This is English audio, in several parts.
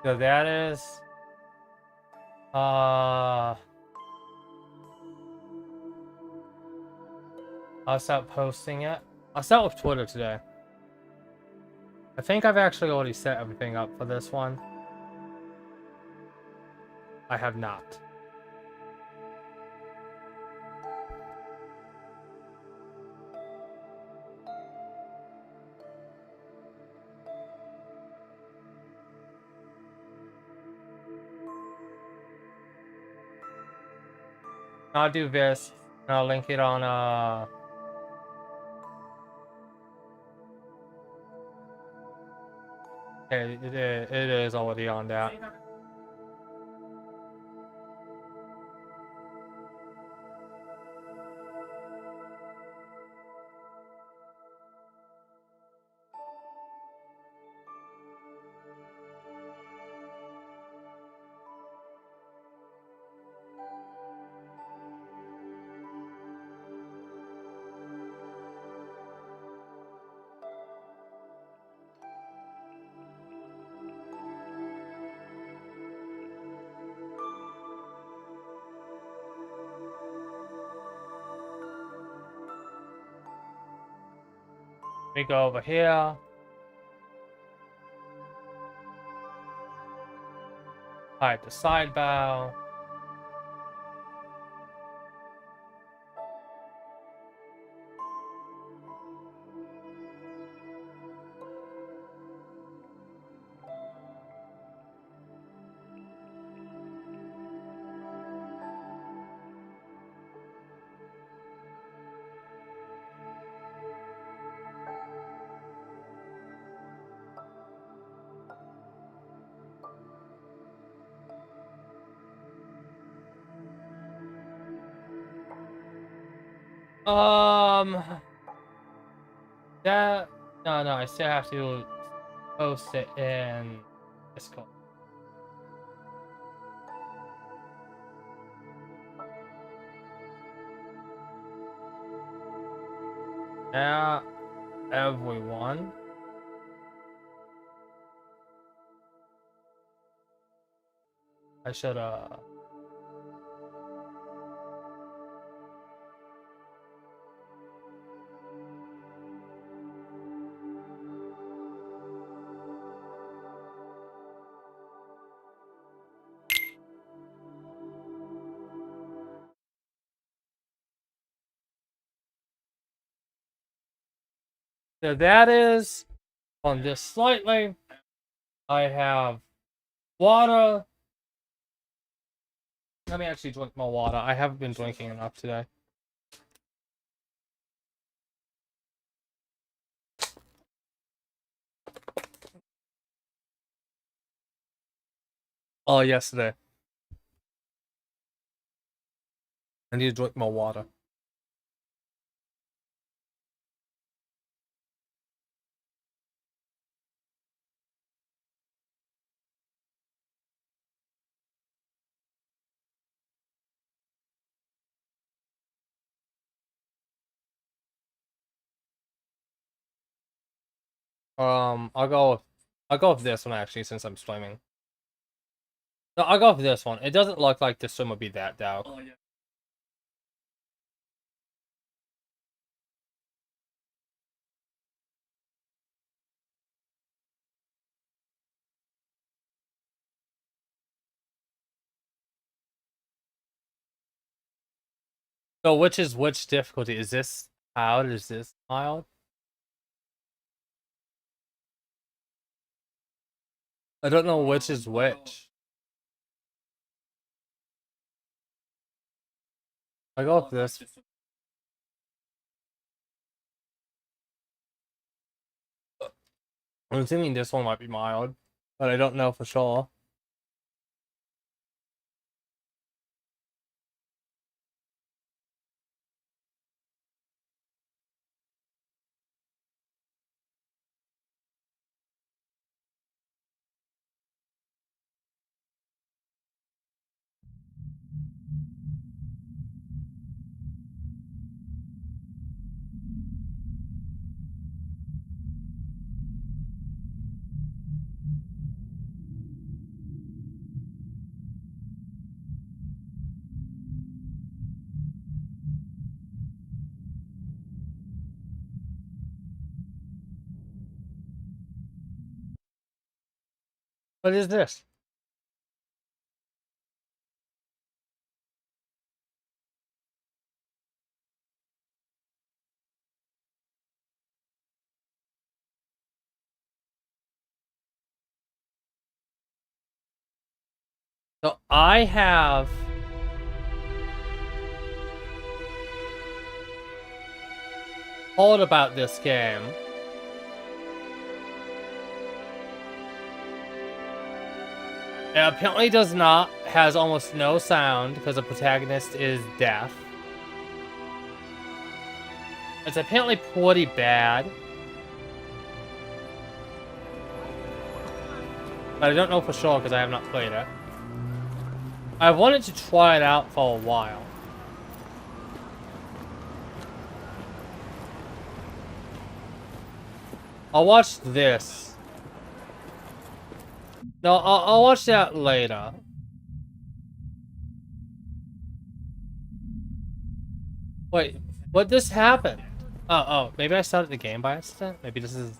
So that is I'll start posting it. I'll start with Twitter today. I think I've actually already set everything up for this one. I have not. I'll do this, and I'll link it on okay, it is already on that. Let me go over here. Hide the sidebar. That no, I still have to post it in Discord. Yeah, everyone. I should so that is on this slightly. I have water. Let me actually drink more water. I haven't been drinking enough today. Oh, yesterday. I need to drink more water. I'll go with this one actually since I'm streaming. No, I'll go with this one. It doesn't look like the stream would be that dark. Oh, yeah. So which is which difficulty? Is this hard? Is this mild? I don't know which is which. I go with this. I'm assuming this one might be mild, but I don't know for sure. What is this? So I have heard about this game. It apparently does not, has almost no sound because the protagonist is deaf. It's apparently pretty bad. But I don't know for sure because I have not played it. I've wanted to try it out for a while. I'll watch this. No, I'll watch that later. Wait, what just happened? Oh, maybe I started the game by accident? Maybe this is...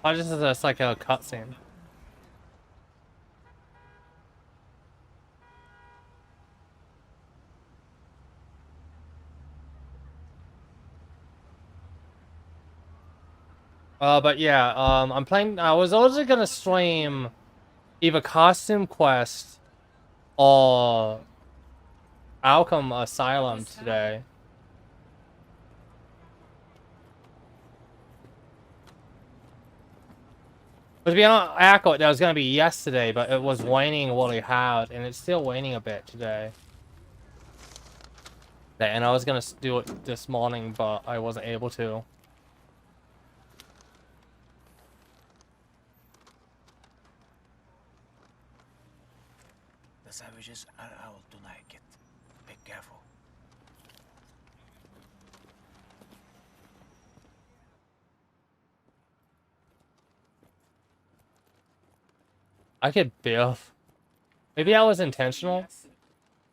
Oh, this is just like a cutscene. But yeah, I'm playing... I was also gonna stream either Costume Quest or Arkham Asylum today. But to be accurate, that was gonna be yesterday, but it was raining really hard, and it's still raining a bit today. And I was gonna do it this morning, but I wasn't able to. The savages are out tonight, kid. Be careful. I could biff. Maybe that was intentional.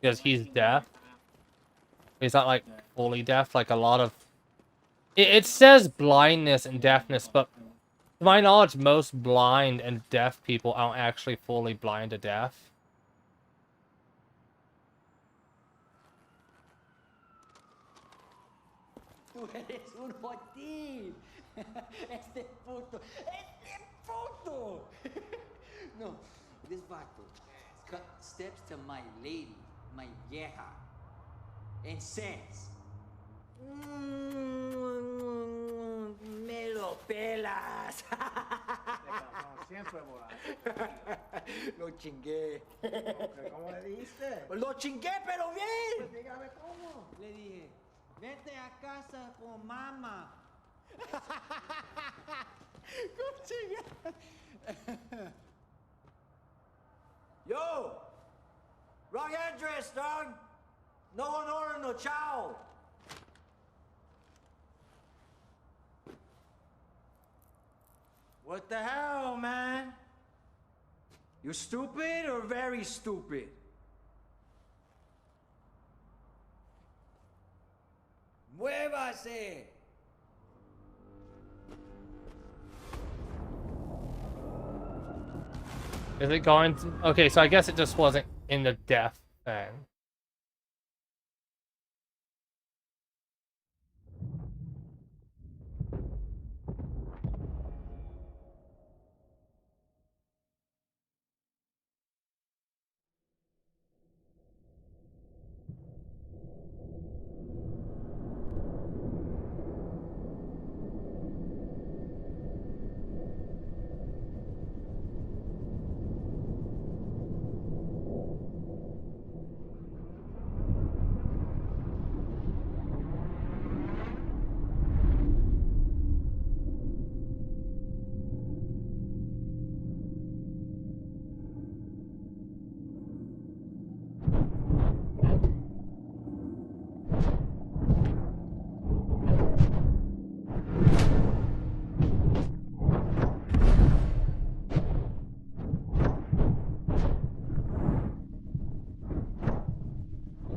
Because he's deaf. He's not like fully deaf, like a lot of... It says blindness and deafness, but to my knowledge, most blind and deaf people aren't actually fully blind or deaf. Tú eres un jotín. Este puto. No, this vato cut steps to my lady, my vieja, and says, me lo pelas. Siempre volar. Lo chingué. ¿Cómo le dijiste? Lo chingué, pero bien. Dígame cómo. Le dije, vete a casa con mamá. ¿Cómo chingas? Yo! Wrong address, dog! No one ordered no chow! What the hell, man? You stupid or very stupid? Muévase! Is it going to... Okay, so I guess it just wasn't in the deaf thing.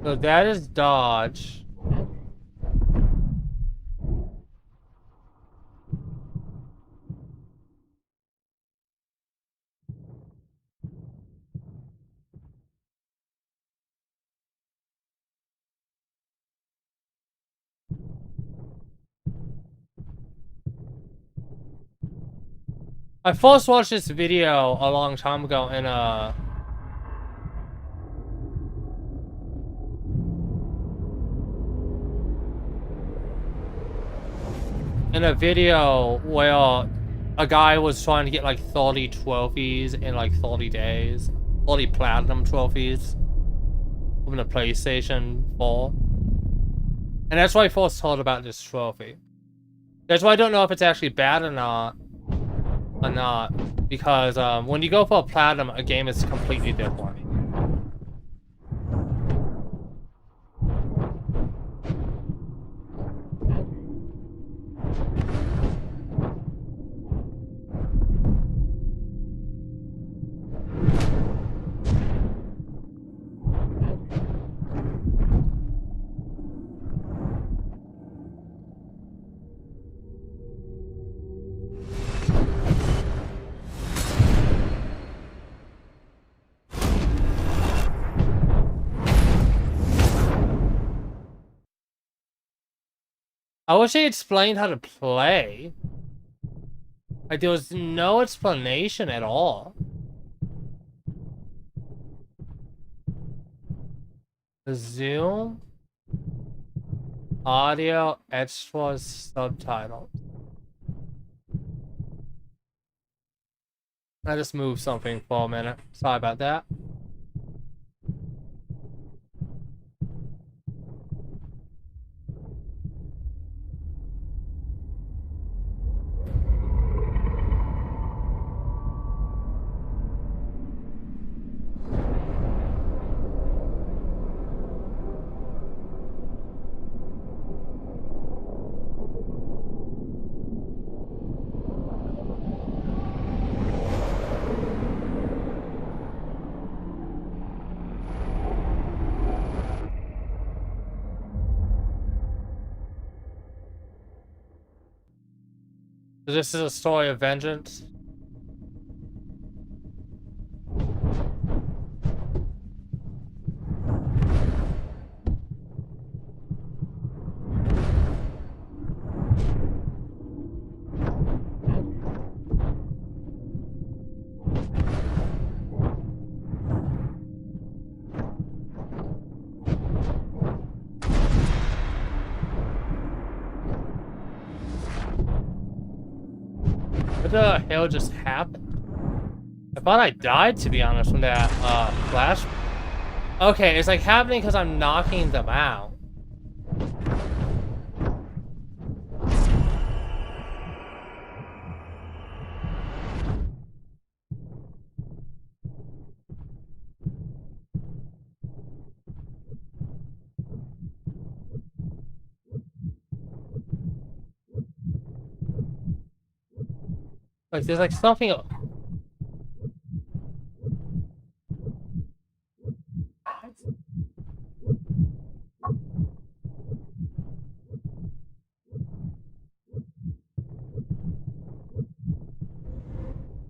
So that is dodge. I first watched this video a long time ago in a video where a guy was trying to get like 30 trophies in like 30 days. 30 platinum trophies from the PlayStation 4. And that's why I first heard about this trophy. That's why I don't know if it's actually bad or not. Because when you go for a platinum, a game is completely different. I wish they explained how to play. Like, there was no explanation at all. The zoom, audio, extras, subtitles. I just moved something for a minute. Sorry about that. So this is a story of vengeance. What the hell just happened? I thought I died, to be honest, from that flash. Okay, it's like happening because I'm knocking them out. Like there's like something.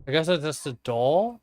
I guess it's just a door.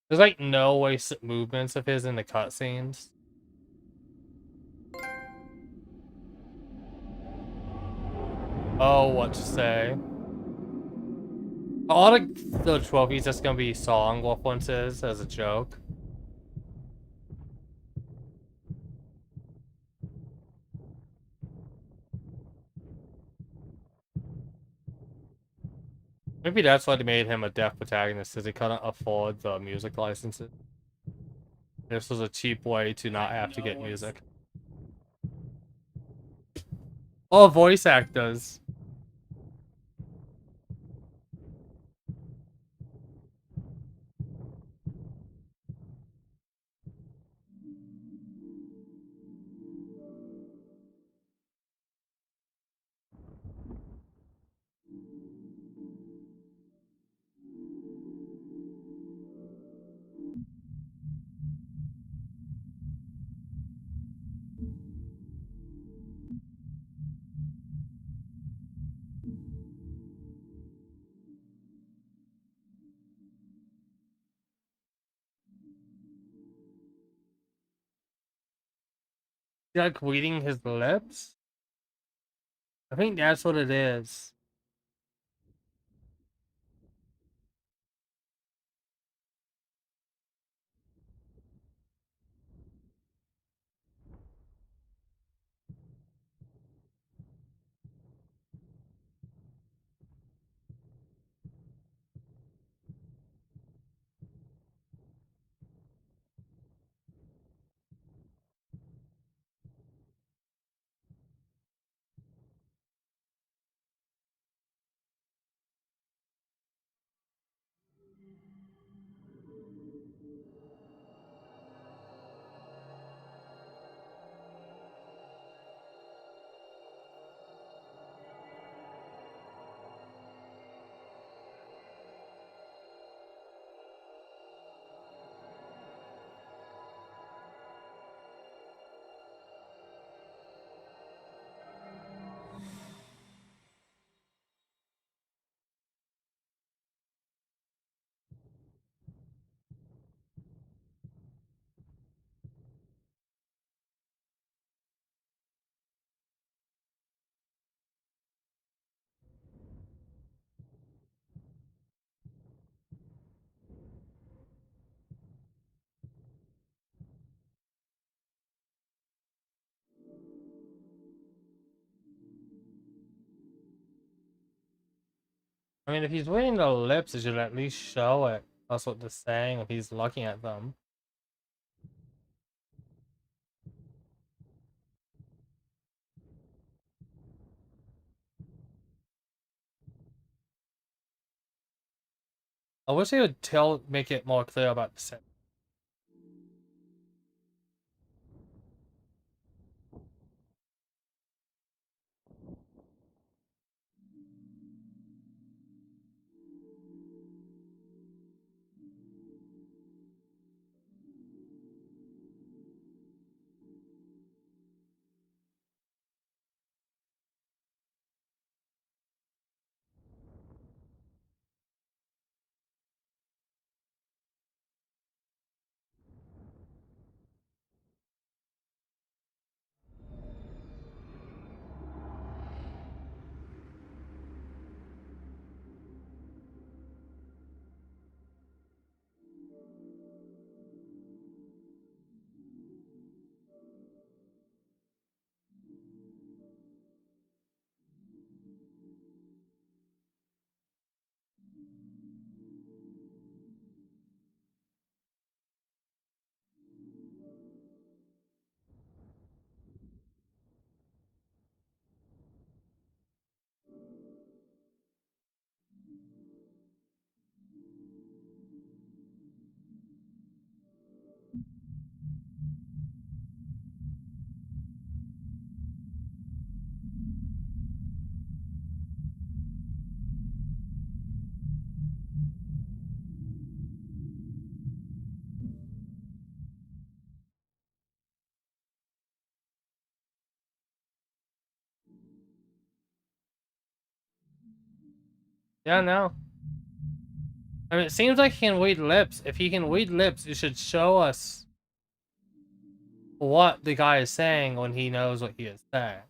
There's like no wasted movements of his in the cutscenes. Oh, what to say? All the trophies just gonna be song references as a joke. Maybe that's why they made him a deaf protagonist, because they couldn't afford the music licenses. This was a cheap way to not have to get music. Oh, voice actors. Like reading his lips? I think that's what it is. I mean, if he's reading the lips, it should at least show it. That's what they're saying if he's looking at them. I wish he would make it more clear about the set. Yeah, no. I mean, it seems like he can read lips. If he can read lips, it should show us what the guy is saying when he knows what he is saying.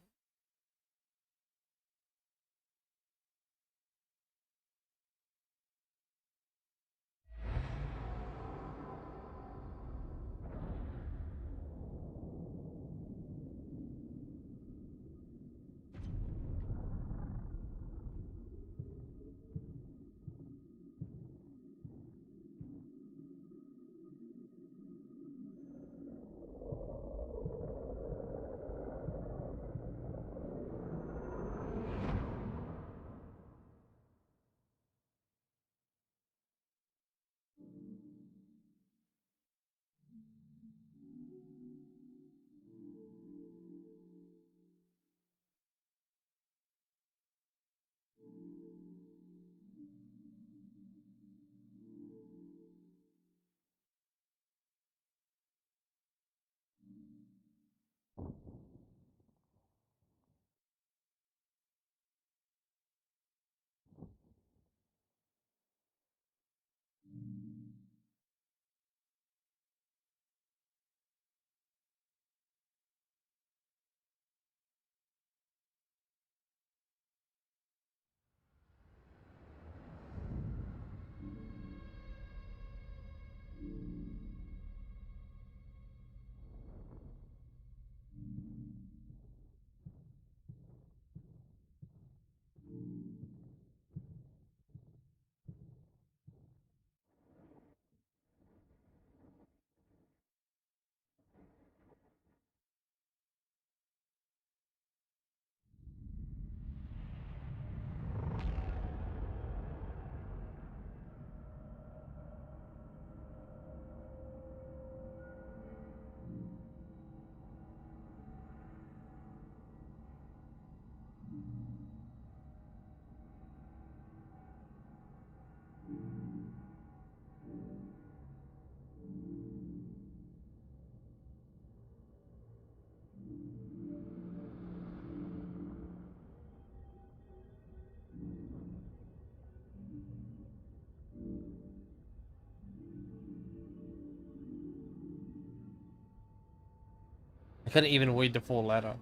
couldn't even read the full letter.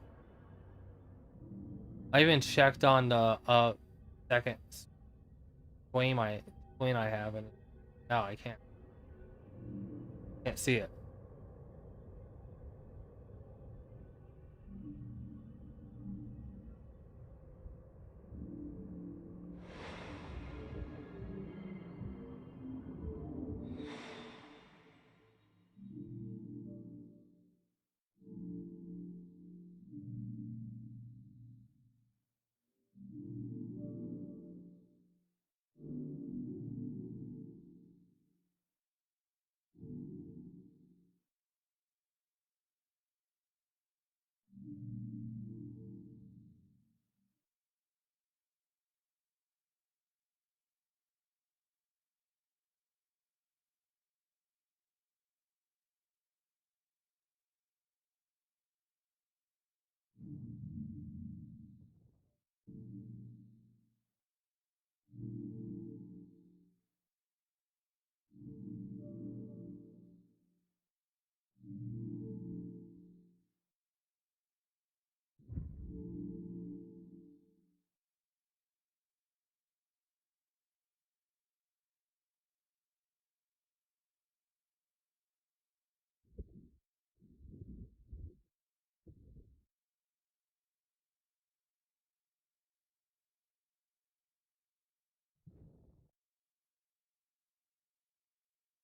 I even checked on the second screen I have, and no, I can't see it.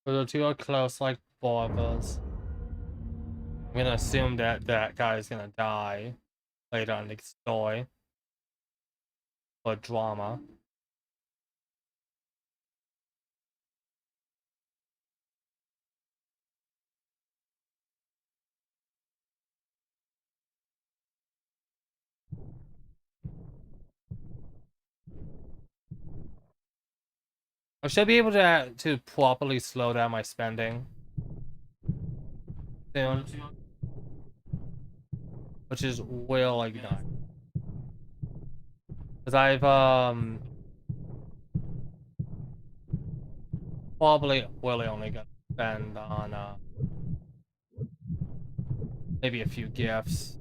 But the two are close like brothers. I'm gonna assume that that guy is gonna die later on in the story. For drama. I should be able to properly slow down my spending soon, which is really nice. Because I've probably really only gonna spend on maybe a few gifts.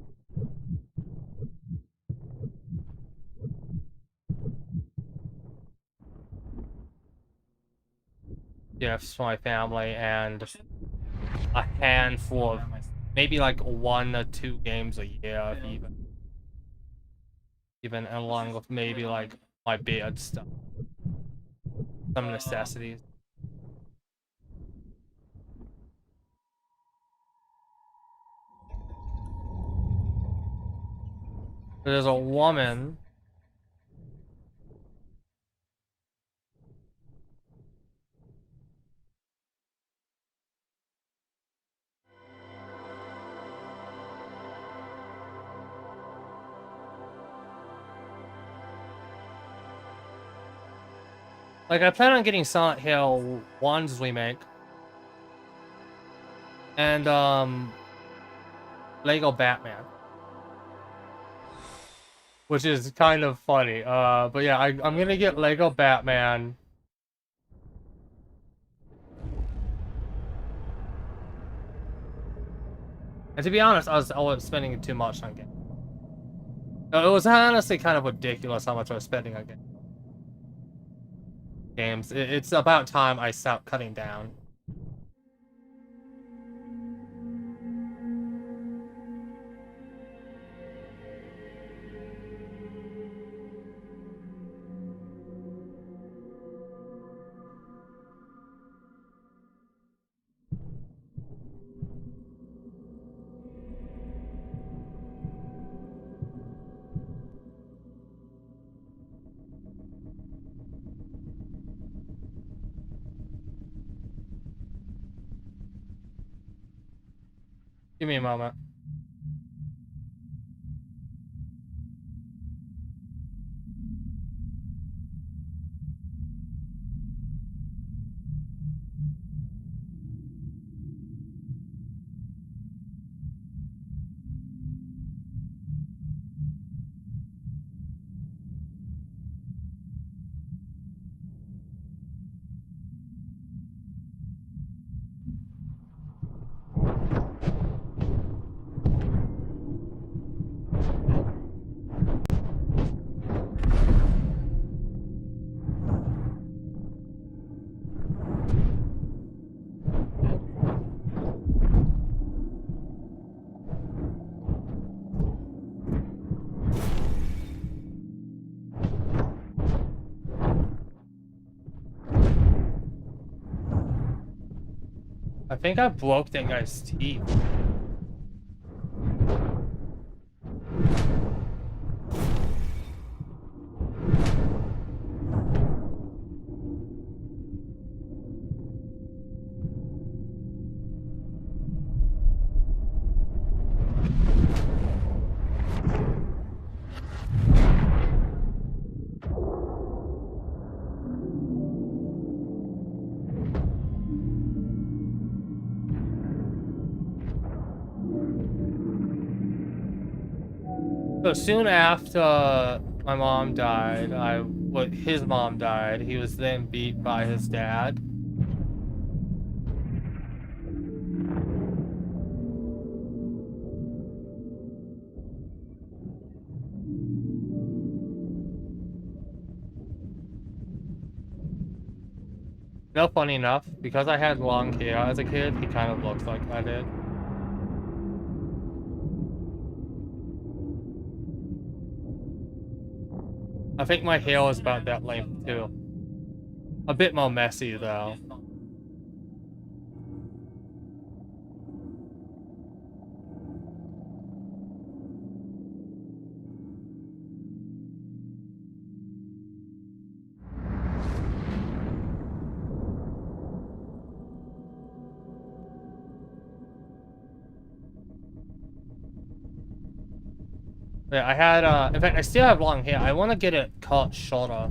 Gifts for my family and a handful of maybe like 1 or 2 games a year, if even along with maybe like my beard stuff, some necessities. There's a woman. Like, I plan on getting Silent Hill 1's remake. And, Lego Batman. Which is kind of funny. But yeah, I'm gonna get Lego Batman. And to be honest, I was spending too much on games. It was honestly kind of ridiculous how much I was spending on games. It's about time I stopped cutting down. Give me a moment. think I broke that guy's teeth. So soon after my mom died, his mom died. He was then beat by his dad. No, funny enough, because I had long hair as a kid, he kind of looks like I did. I think my hair was about that length too. A bit more messy though. Yeah, I had, in fact, I still have long hair. I want to get it cut shorter.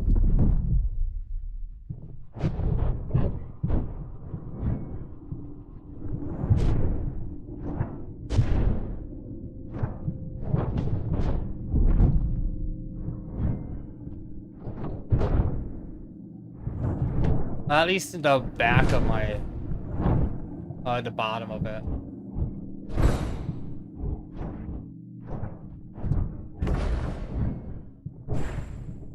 At least in the back of my, the bottom of it.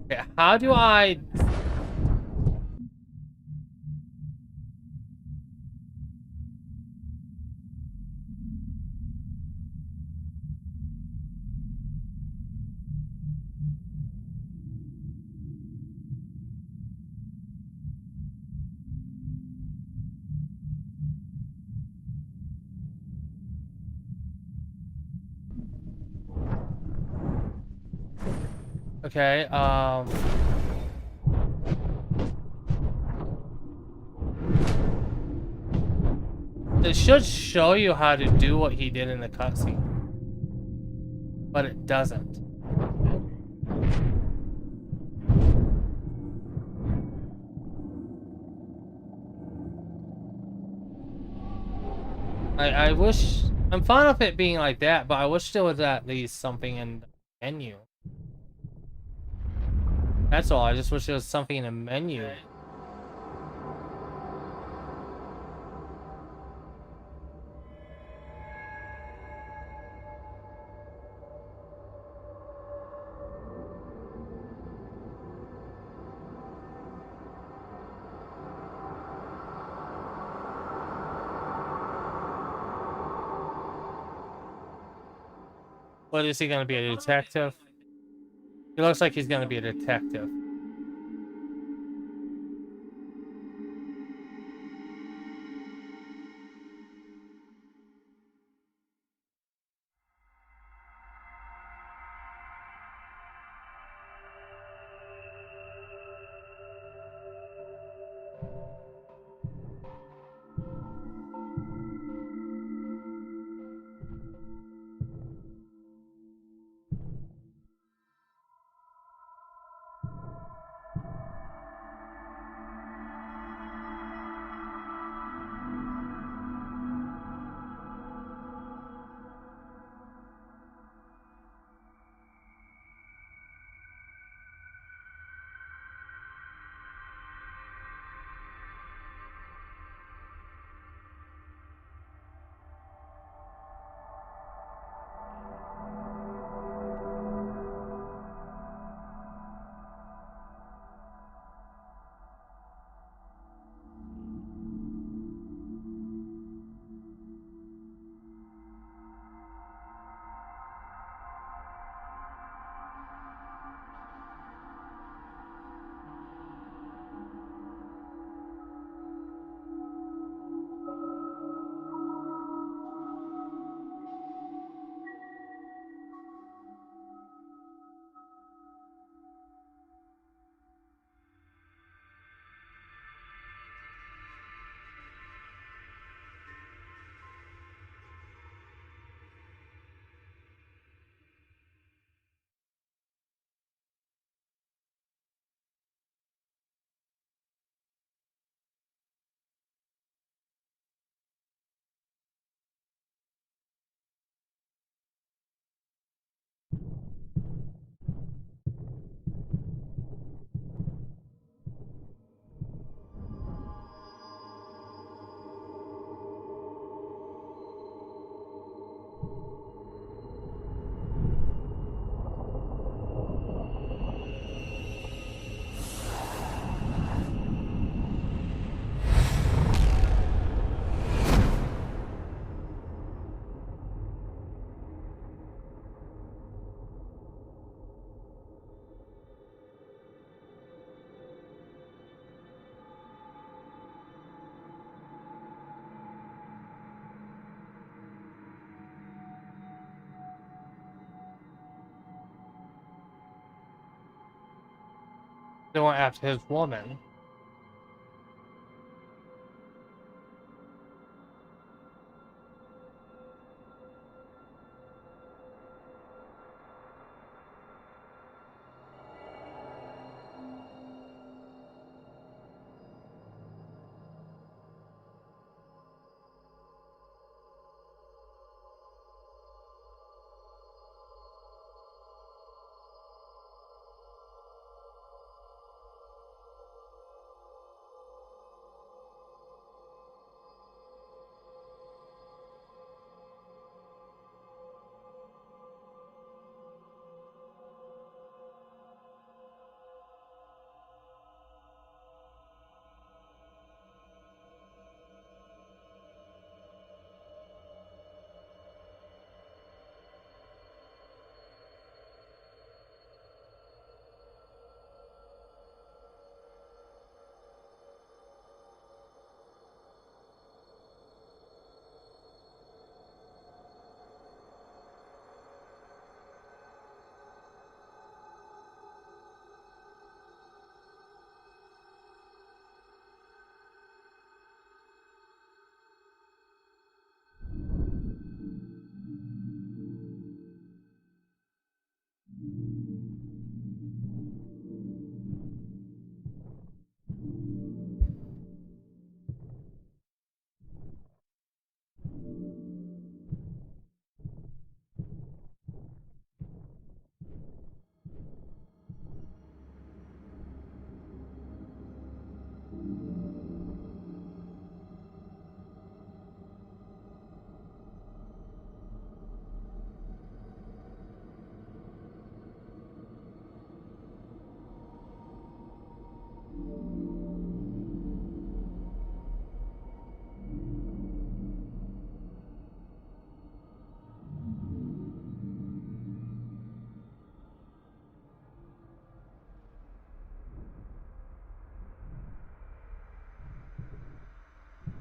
Okay, how do I... Okay, it should show you how to do what he did in the cutscene. But it doesn't. I wish... I'm fine with it being like that, but I wish there was at least something in the menu. That's all, I just wish there was something in the menu. What, is he gonna be a detective? He looks like he's gonna be a detective. They went after his woman.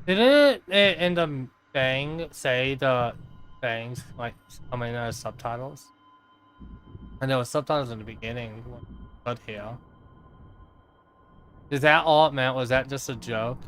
Didn't it in the thing say the things like coming as subtitles? And there was subtitles in the beginning, but here. Is that all it meant? Was that just a joke?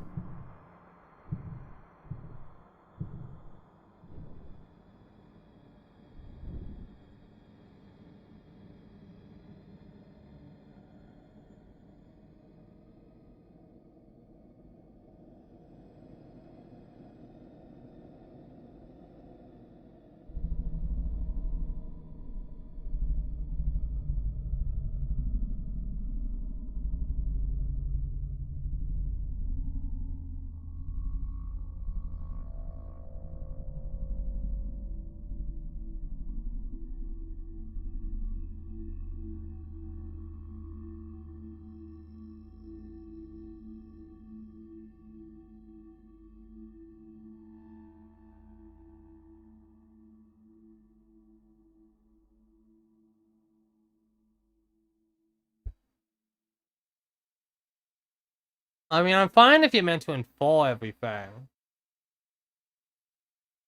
I mean, I'm fine if you're meant to infer everything.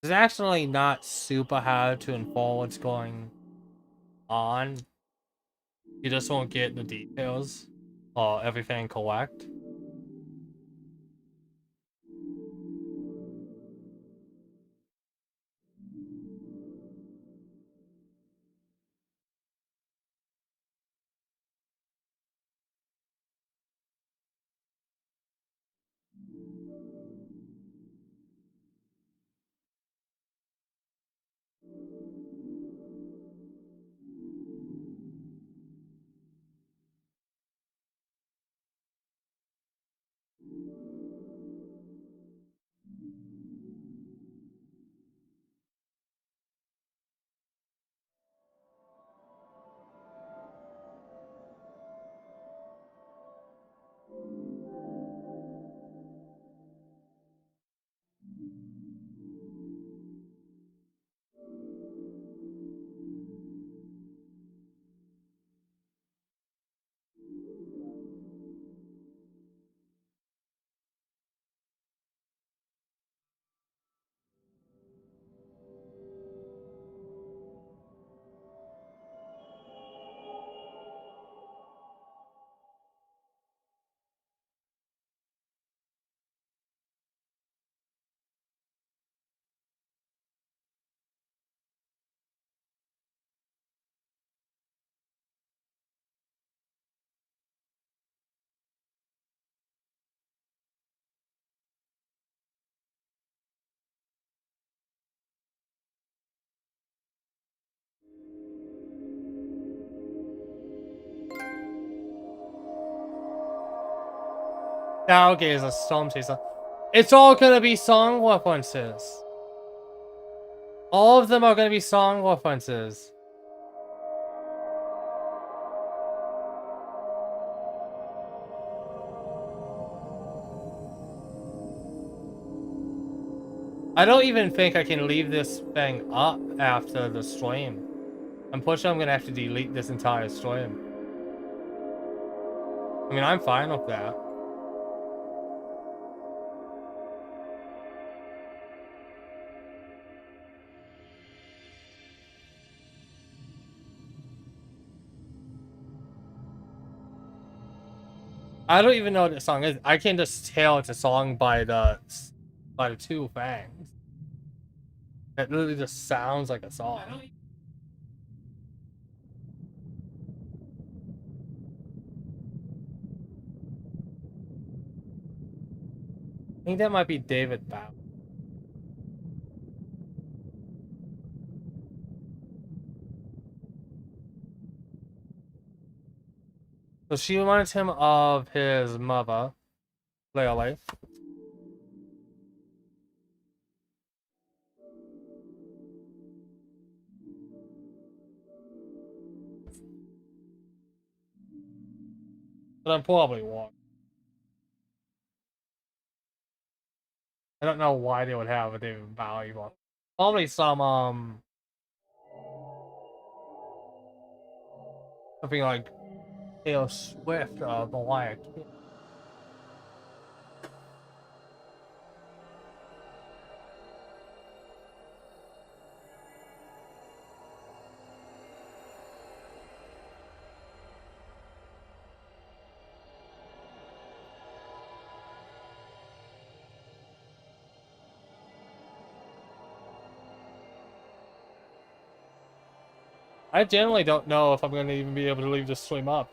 It's actually not super hard to infer what's going on. You just won't get the details or everything correct. Now, okay, it's a storm chaser. It's all gonna be song references. All of them are gonna be song references. I don't even think I can leave this thing up after the stream. I'm pretty sure I'm gonna have to delete this entire stream. I mean, I'm fine with that. I don't even know what the song is. I can just tell it's a song by the two fangs. It literally just sounds like a song. I think that might be David Bowie. So she reminds him of his mother, Lily. But I'm probably wrong. I don't know why they would have a David Bowie one. Probably some something like Taylor Swift or Mariah Carey. I generally don't know if I'm going to even be able to leave this stream up.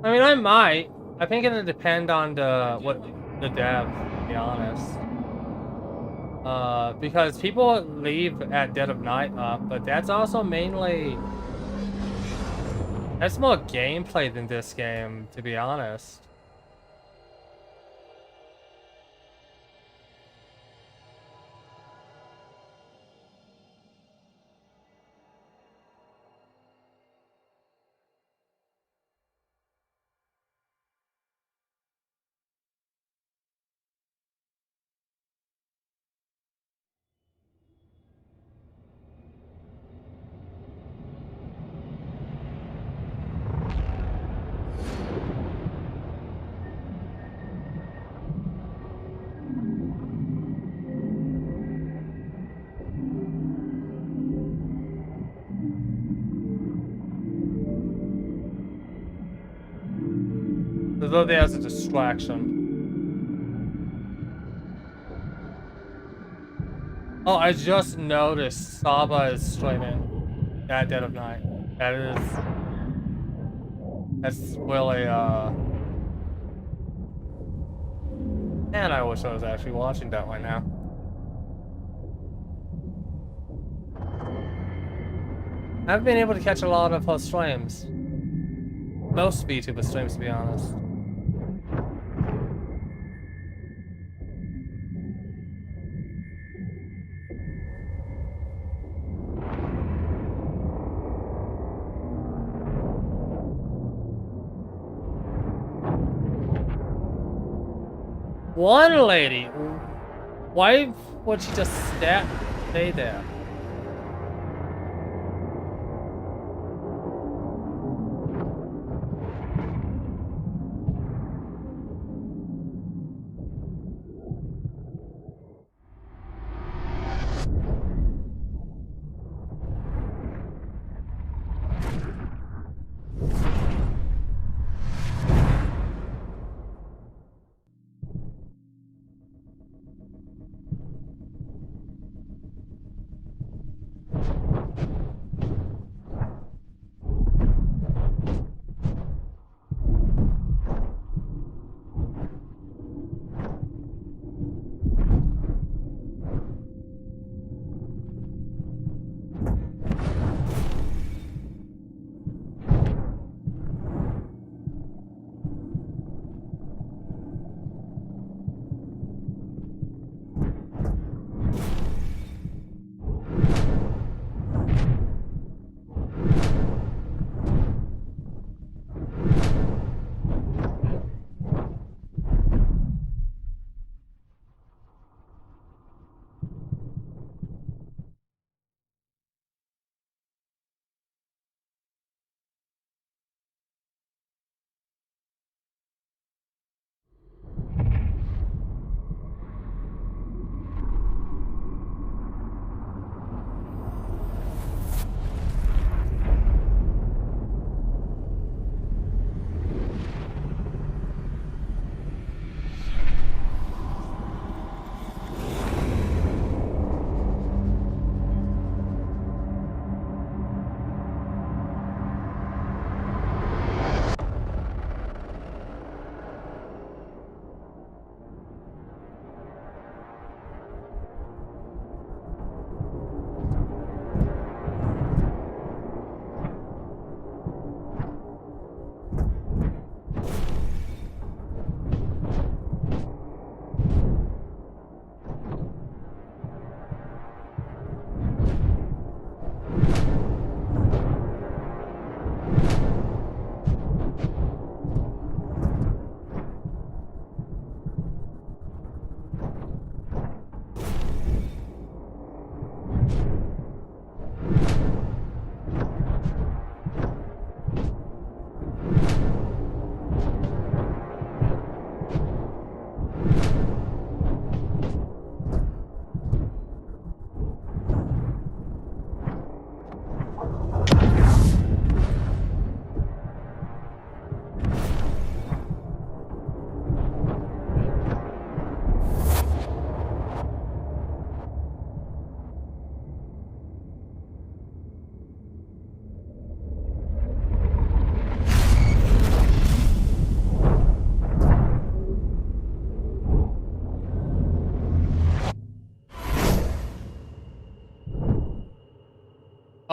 I mean, I might. I think it'll depend on the dev, to be honest. Because people leave at dead of night up, but that's also mainly that's more gameplay than this game, to be honest. As though there's a distraction. Oh, I just noticed Saba is streaming at dead of night. That's really man, I wish I was actually watching that right now. I've been able to catch a lot of her streams. Most VTuber streams, to be honest. One lady, why would she just stay there?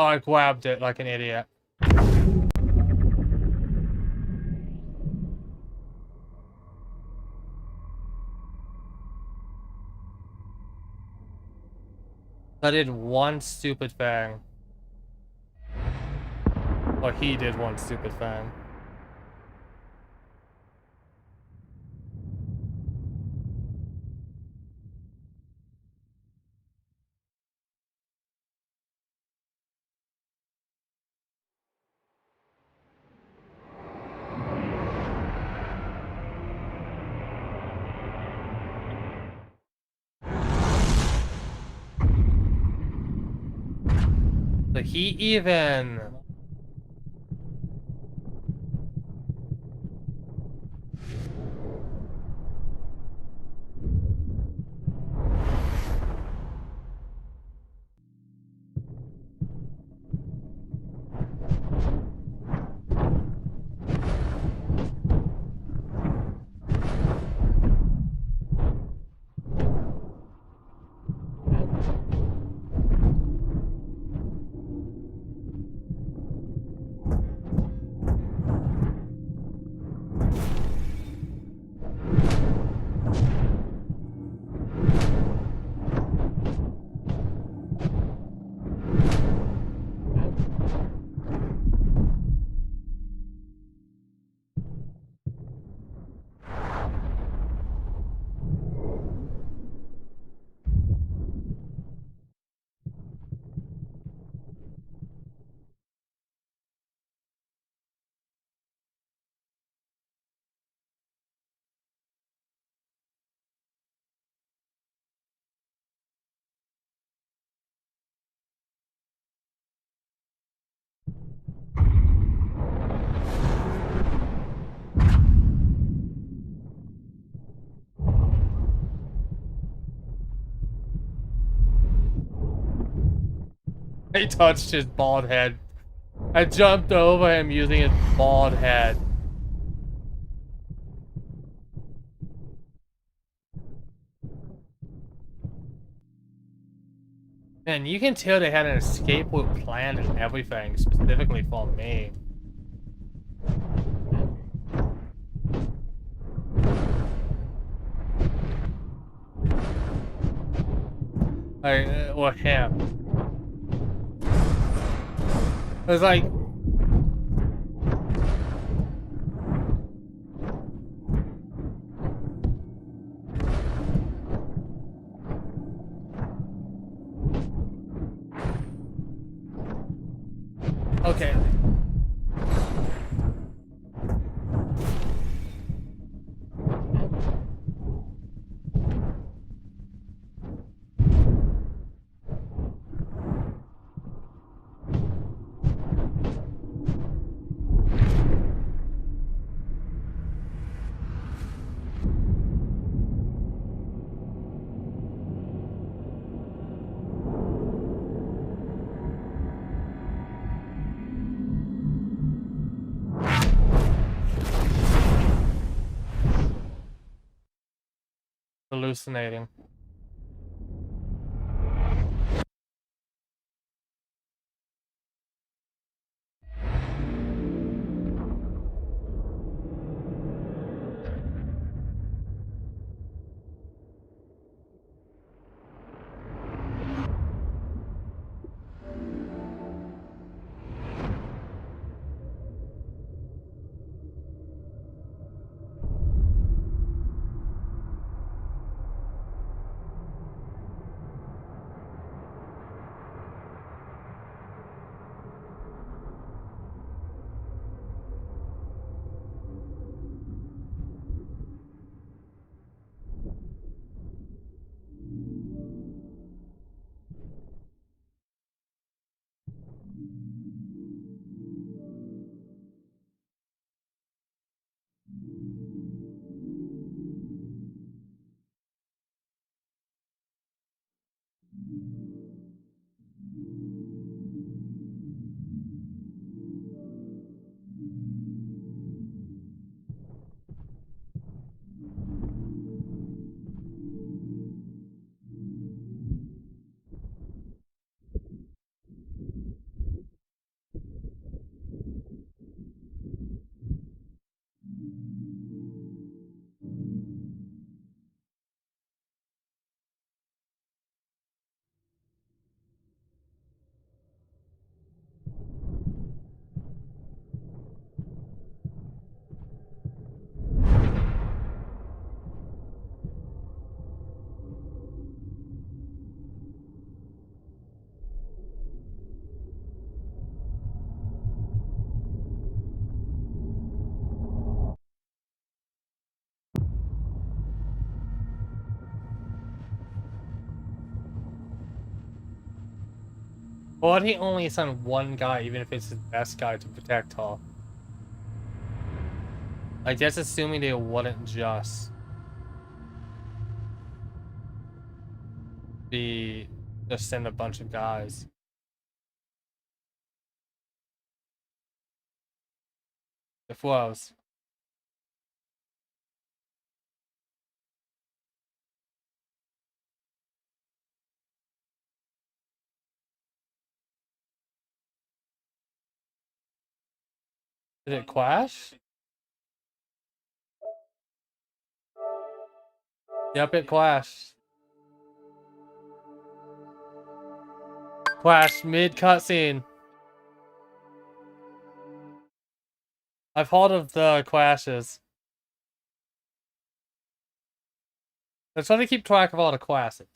Oh, I grabbed it like an idiot. I did one stupid thing. Or he did one stupid thing. So he even... I touched his bald head. I jumped over him using his bald head. Man, you can tell they had an escape route planned and everything, specifically for me. Or him. It was like... Okay. Hallucinating. Why would he only send one guy, even if it's his best guy, to protect her? Like, that's assuming they wouldn't just send a bunch of guys. If was. Did it crash? Yep, it crashed. Crashed mid cutscene. I've heard of the crashes. I'm trying to keep track of all the clashes.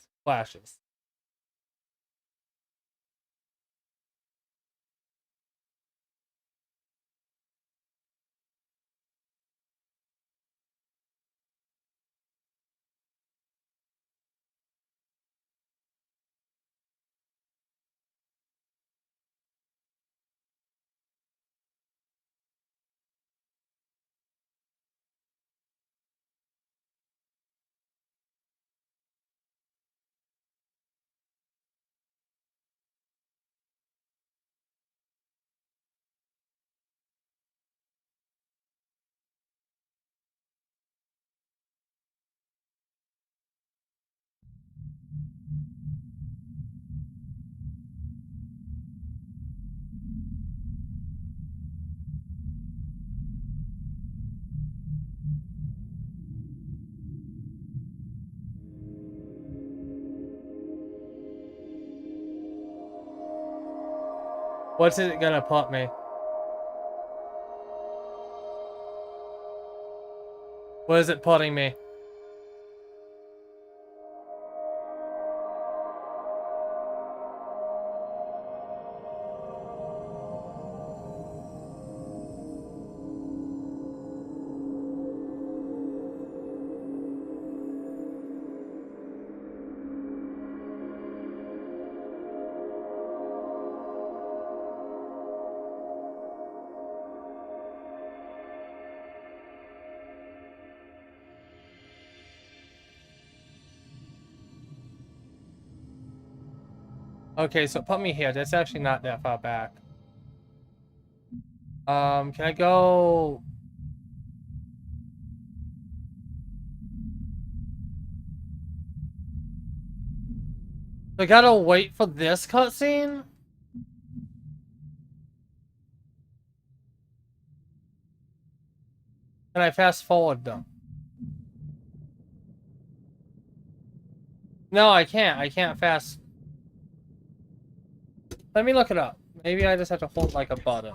What's it gonna put me? What is it putting me? Okay, so put me here. That's actually not that far back. Can I go? I gotta wait for this cutscene? Can I fast forward them? No, I can't. I can't fast. Let me look it up. Maybe I just have to hold like a button.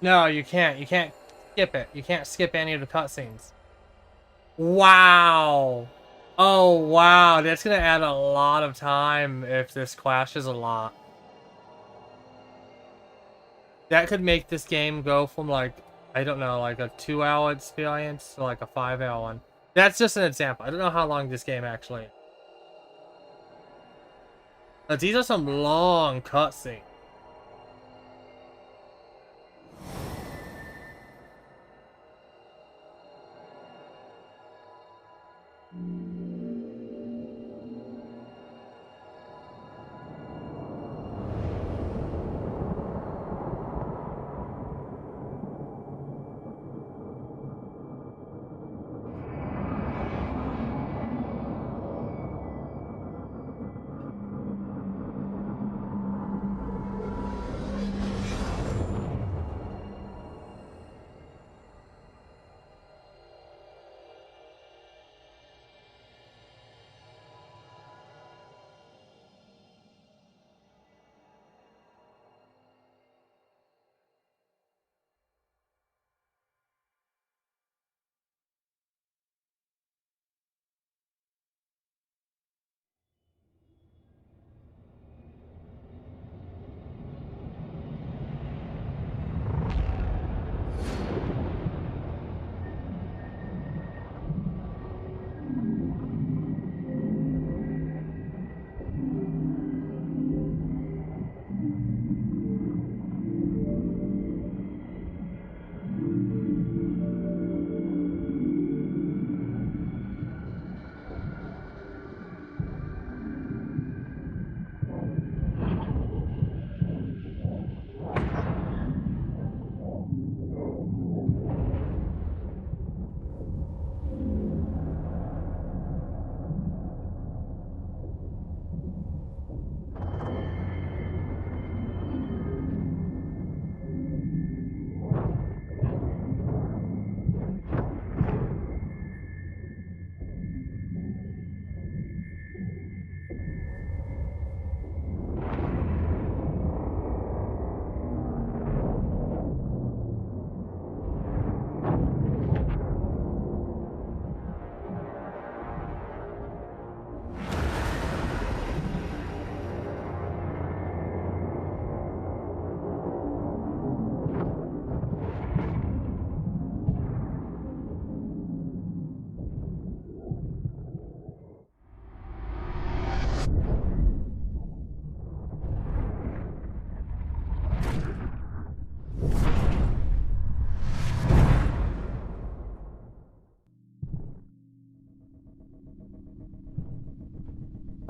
No, you can't. You can't skip it. You can't skip any of the cutscenes. Wow. Oh, wow. That's gonna add a lot of time if this crashes a lot. That could make this game go from like, I don't know, like a 2-hour experience to like a 5-hour one. That's just an example. I don't know how long this game actually is. But these are some long cutscenes.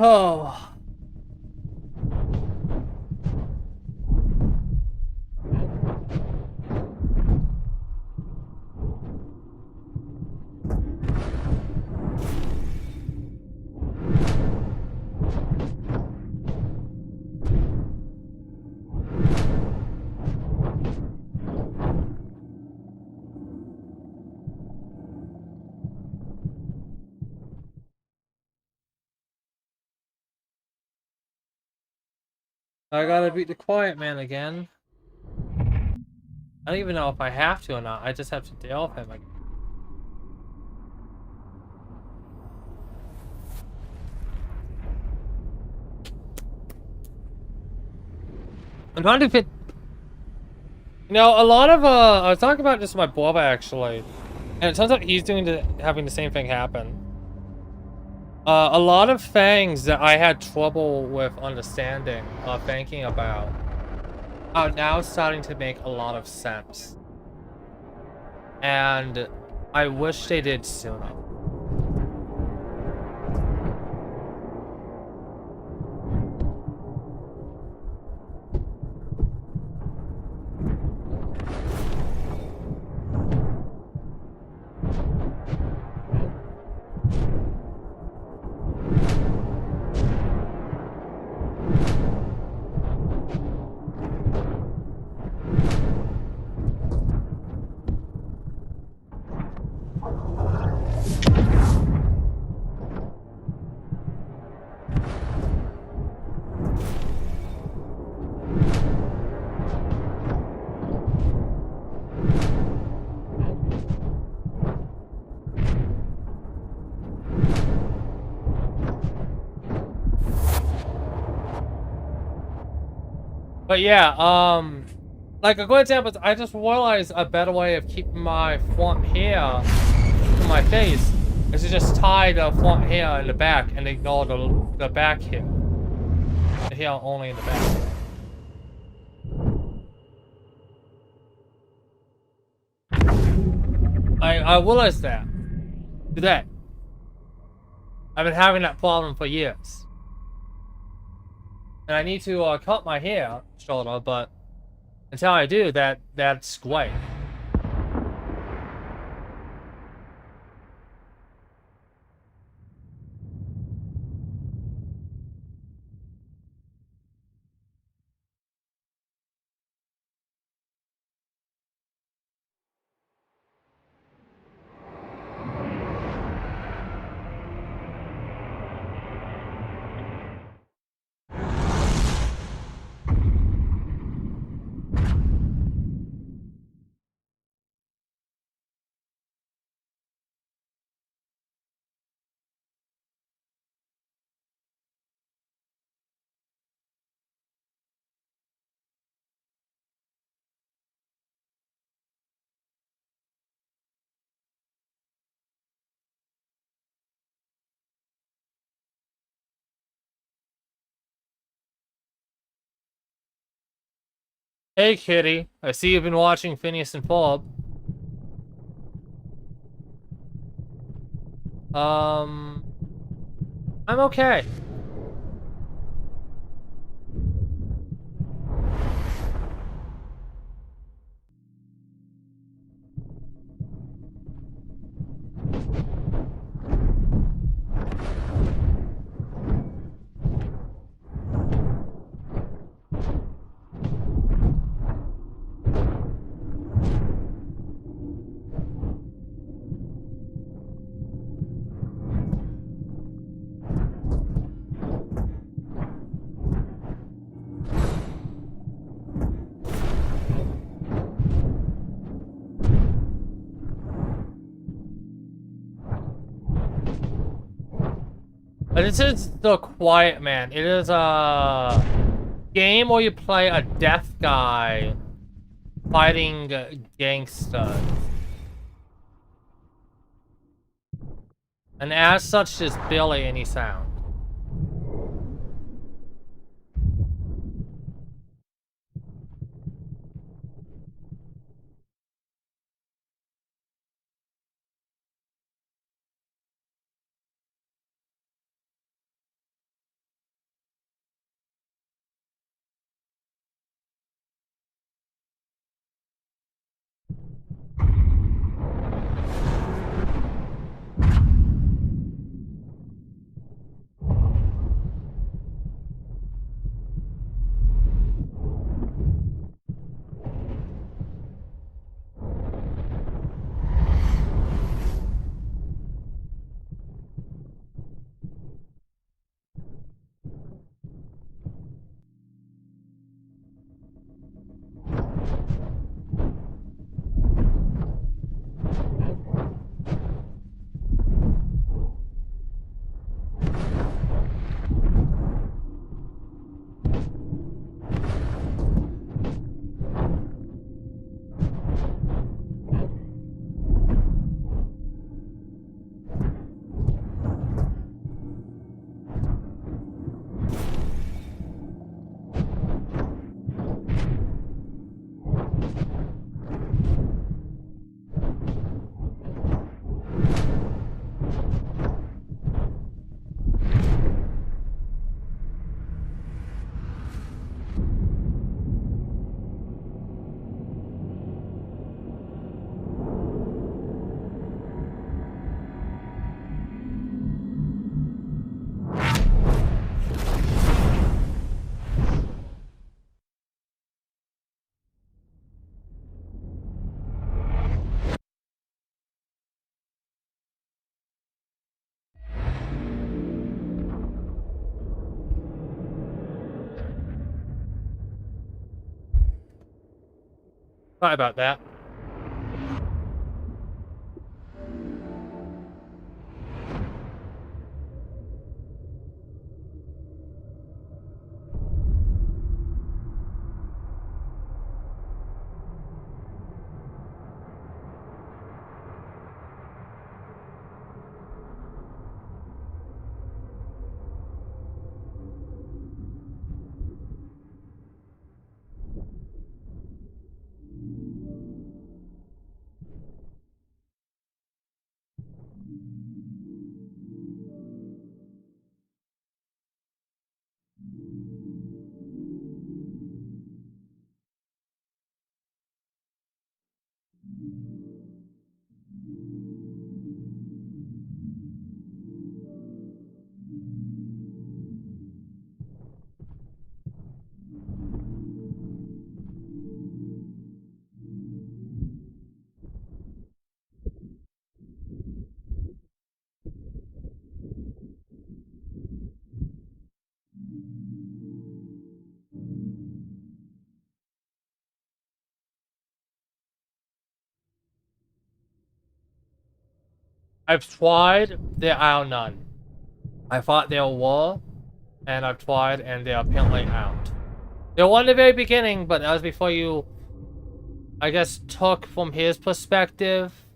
Oh. I gotta beat the quiet man again. I don't even know if I have to or not. I just have to deal with him again. I'm trying to fit. You know, a lot of I was talking about this with my brother actually, and it turns out he's having the same thing happen. A lot of things that I had trouble with understanding, thinking about, are now starting to make a lot of sense. And I wish they did sooner. But yeah, like a good example is I just realized a better way of keeping my front hair to my face is to just tie the front hair in the back and ignore the back hair. The hair only in the back. I realized that today. I've been having that problem for years. And I need to cut my hair shorter, but until I do, that's great. Hey kitty, I see you've been watching Phineas and Ferb. I'm okay. This is the Quiet Man. It is a game where you play a deaf guy fighting gangsters. And as such, there's barely any sound. Sorry about that. I've tried, there are none. I thought there were, and I've tried, and they're apparently out. There were in the very beginning, but that was before you, I guess, took from his perspective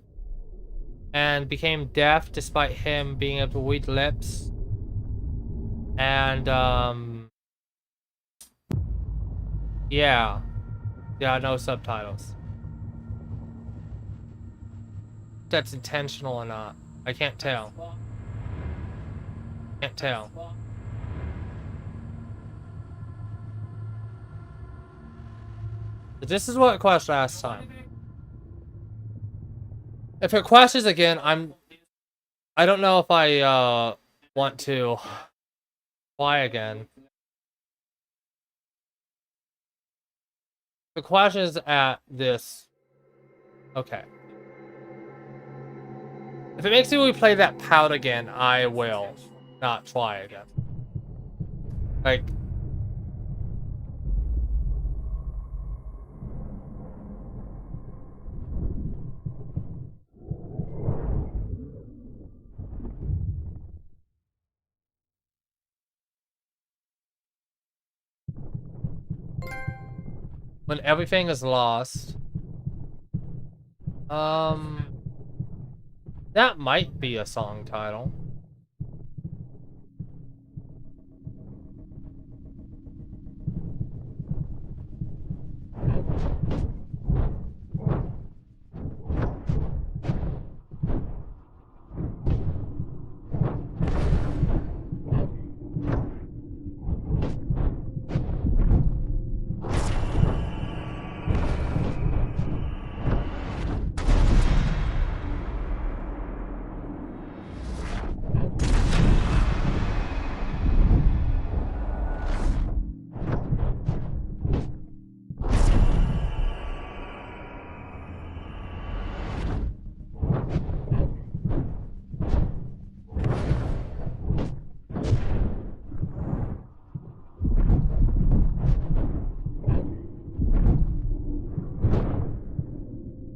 and became deaf despite him being able to read lips. And, yeah. There are no subtitles. If that's intentional or not. I can't tell. Can't tell. But this is what it crashed last time. If it crashes again, I don't know if I want to fly again. If it crashes at this, okay. If it makes me replay that pout again, I will not try again. Like, when everything is lost. That might be a song title.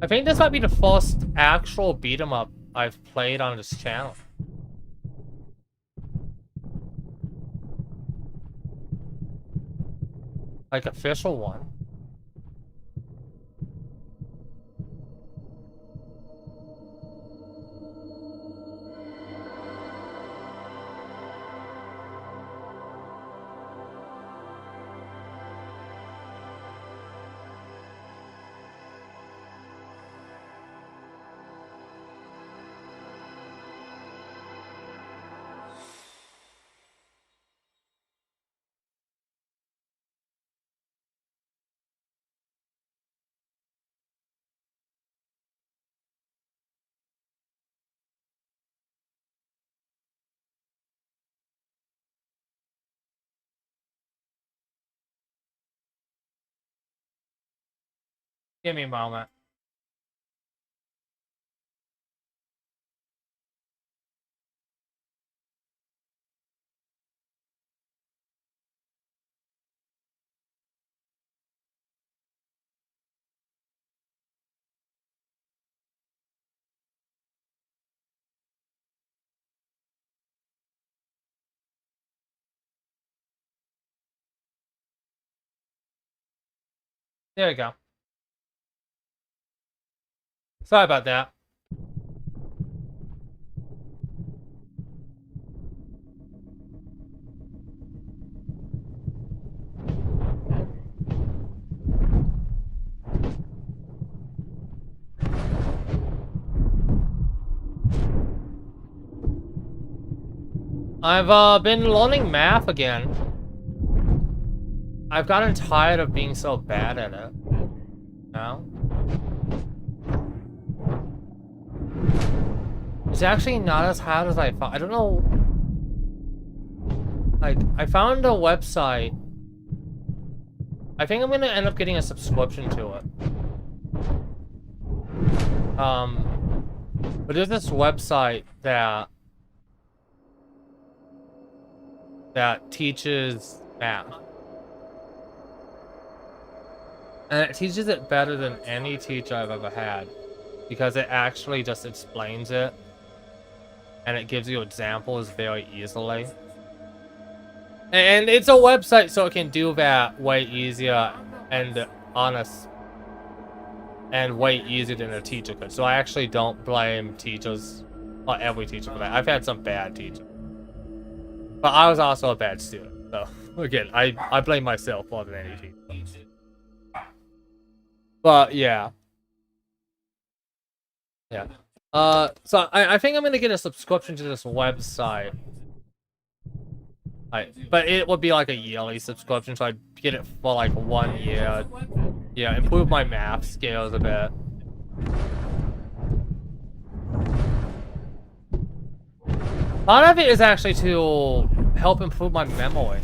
I think this might be the first actual beat 'em up I've played on this channel. Like, official one. Give me a moment. There we go. Sorry about that. I've been learning math again. I've gotten tired of being so bad at it. Now. It's actually not as hard as I thought. I don't know. Like, I found a website. I think I'm gonna end up getting a subscription to it. But there's this website that teaches math. And it teaches it better than any teacher I've ever had. Because it actually just explains it. And it gives you examples very easily. And it's a website, so it can do that way easier and honest. And way easier than a teacher could. So I actually don't blame teachers, or every teacher for that. I've had some bad teachers. But I was also a bad student. So, again, I blame myself more than any teacher. But, yeah. Yeah. So I think I'm gonna get a subscription to this website. But it would be like a yearly subscription, so I'd get it for like 1 year. Yeah, improve my math skills a bit. Part of it is actually to help improve my memory.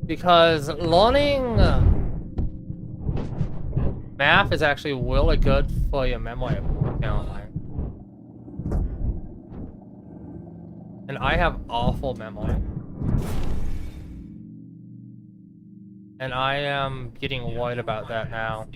Because learning math is actually really good for your memory, apparently. And I have awful memory. And I am getting worried about that now.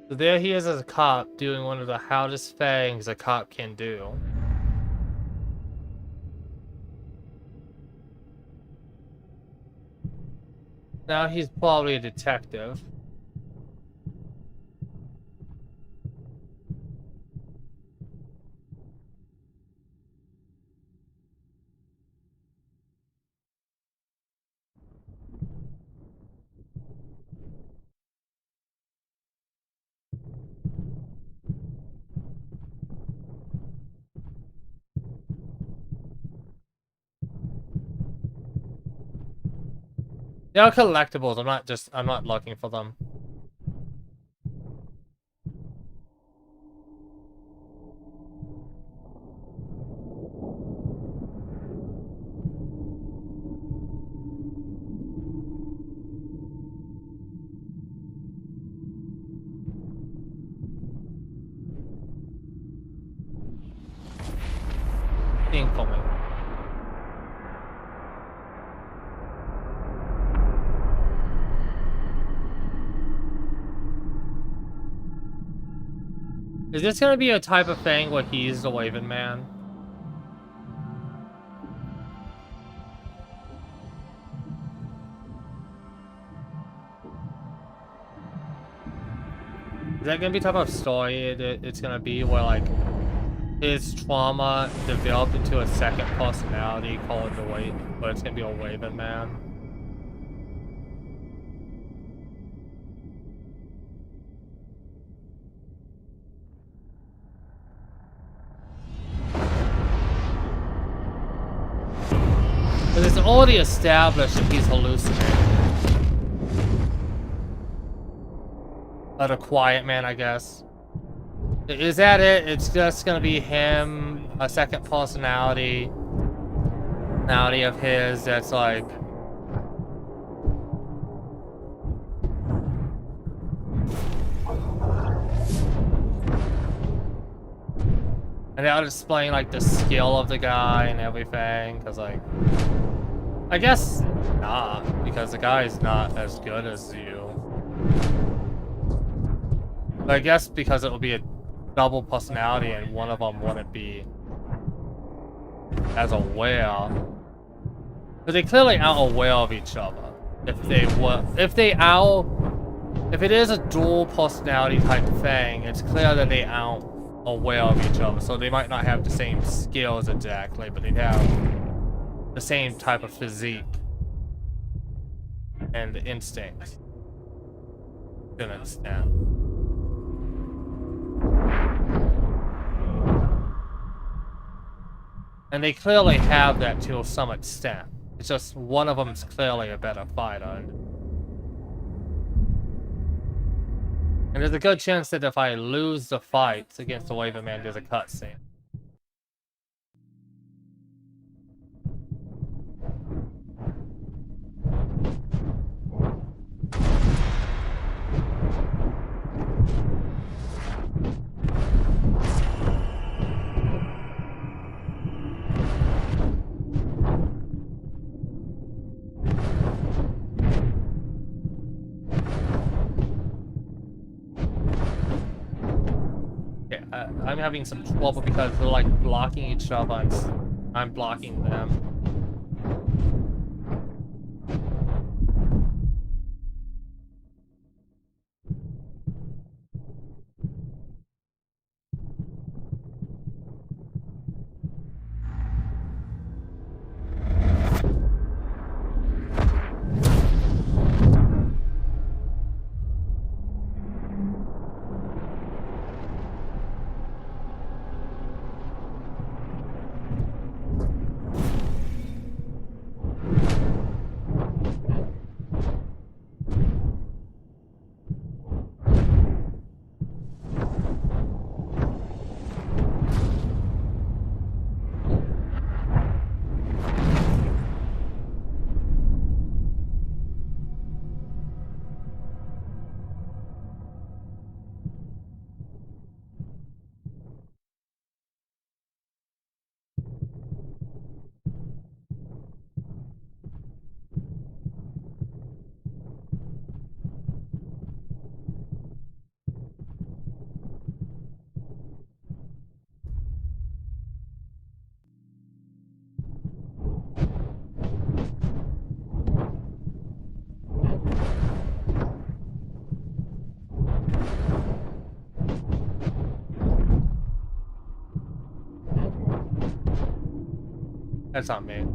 So there he is as a cop doing one of the hardest things a cop can do. Now he's probably a detective. They are collectibles. I'm not looking for them. Being for me. Is this gonna be a type of thing where he's the Waving Man? Is that gonna be type of story that it's gonna be where like his trauma developed into a second personality called the Wave, but it's gonna be a Waving Man? But it's already established that he's hallucinating. But a quiet man, I guess. Is that it? It's just gonna be him, a second personality of his that's like... And that'll explain like the skill of the guy and everything, because like... I guess not, because the guy's not as good as you. But I guess because it will be a double personality and one of them wouldn't be as aware. But they clearly aren't aware of each other. If it is a dual personality type thing, it's clear that they aren't aware of each other. So they might not have the same skills exactly, but they have the same type of physique and instincts to an extent. And they clearly have that to some extent. It's just one of them's clearly a better fighter. And there's a good chance that if I lose the fight against the Waving Man, there's a cutscene. I'm having some trouble because they're like blocking each other and I'm blocking them. That's not me.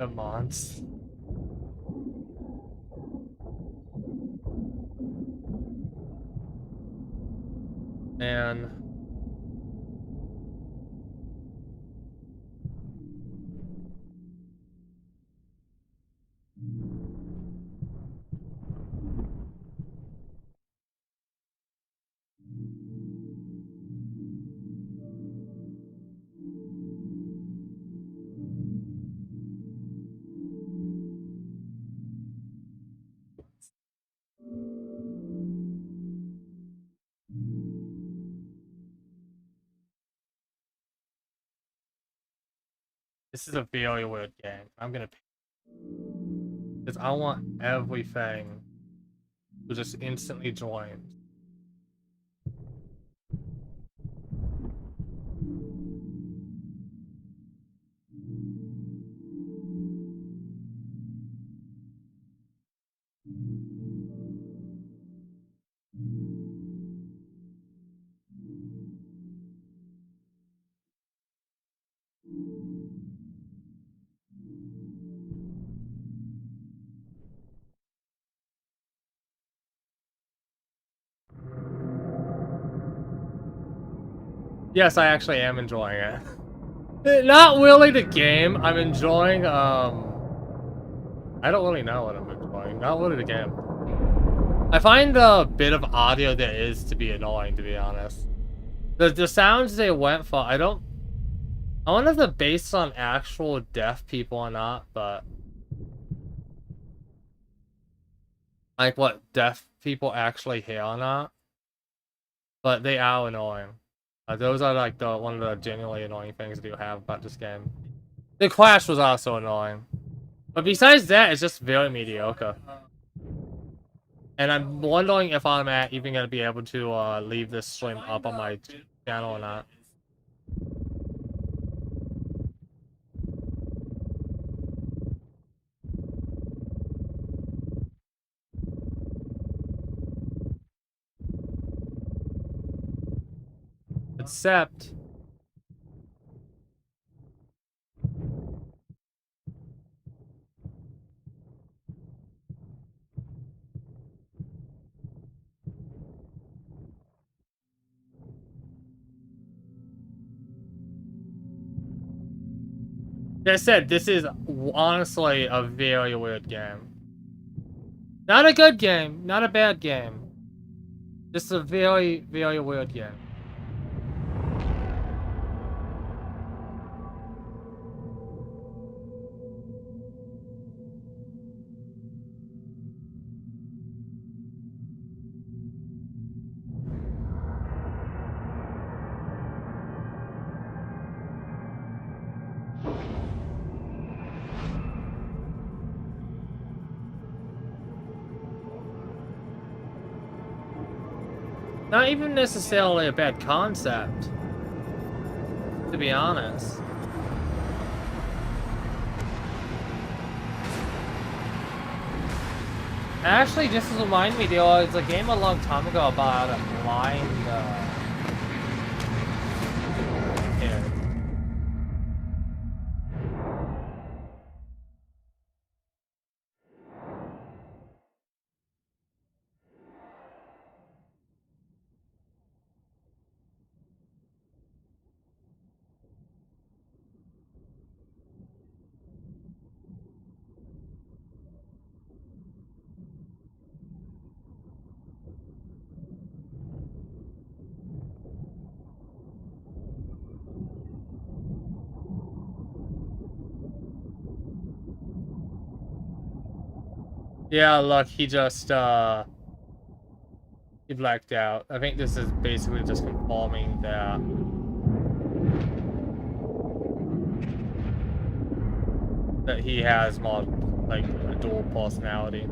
The Mons. And this is a very weird game. I'm gonna pick because I want everything to just instantly join. Yes, I actually am enjoying it. Not really the game. I'm enjoying I don't really know what I'm enjoying. Not really the game. I find the bit of audio there is to be annoying, to be honest. The sounds they went for, I wonder if they're based on actual deaf people or not, but like what deaf people actually hear or not. But they are annoying. Those are like one of the genuinely annoying things that you have about this game. The Clash was also annoying. But besides that, it's just very mediocre. And I'm wondering if I'm even going to be able to leave this stream up on my channel or not. Except... Like I said, this is honestly a very weird game. Not a good game, not a bad game. Just a very, very weird game. Not even necessarily a bad concept, to be honest. Actually, just to remind me, there was a game a long time ago about a blind kid. Yeah, look, he just he blacked out. I think this is basically just confirming that he has more like a dual personality.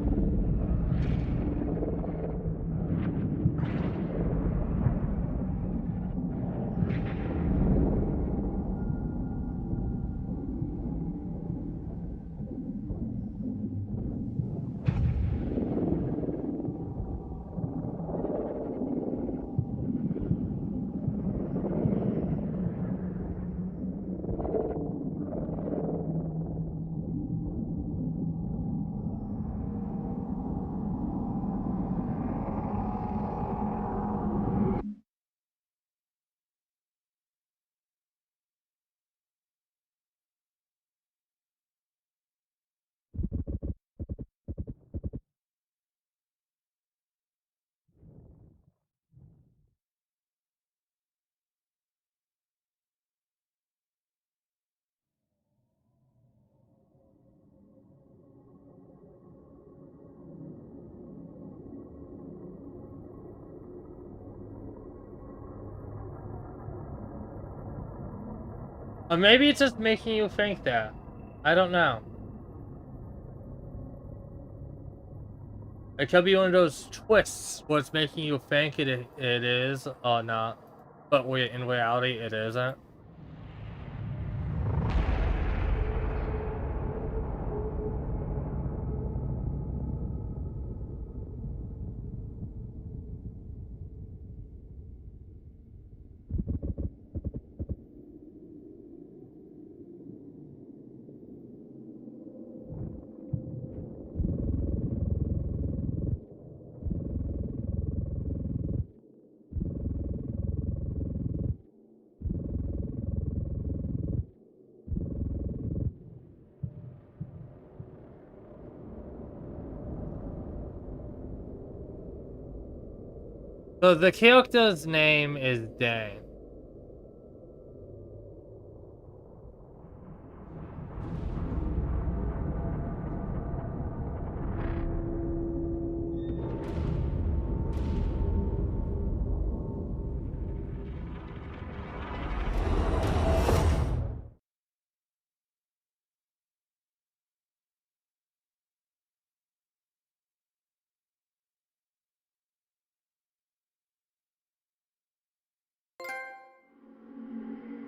Or maybe it's just making you think that. I don't know. It could be one of those twists where it's making you think it is or not, but in reality it isn't. So the character's name is Dane.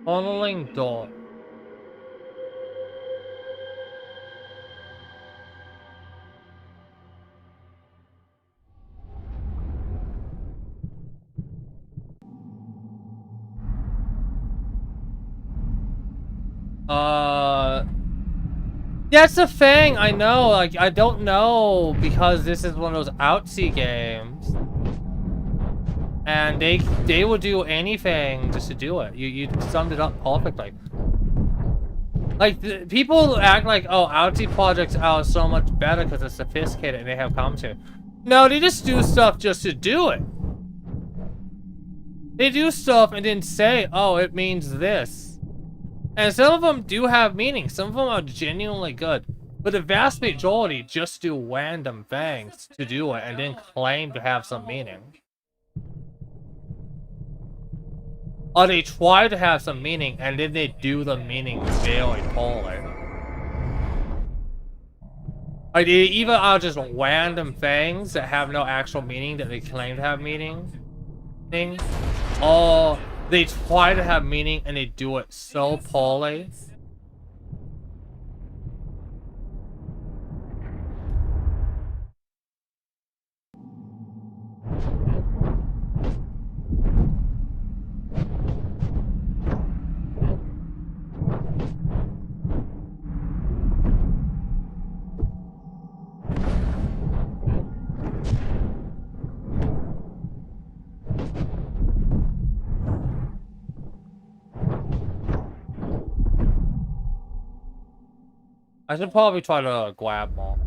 Funneling door. That's the thing, I know, like, I don't know, because this is one of those outsy games. And they will do anything just to do it. You summed it up perfectly. Like, people act like, oh, outsy projects are so much better because they're sophisticated and they have commentary. No, they just do stuff just to do it. They do stuff and then say, oh, it means this. And some of them do have meaning. Some of them are genuinely good. But the vast majority just do random things to do it and then claim to have some meaning. Or they try to have some meaning and then they do the meaning very poorly. Like, they either are just random things that have no actual meaning that they claim to have meaning, or they try to have meaning and they do it so poorly. I should probably try to grab more.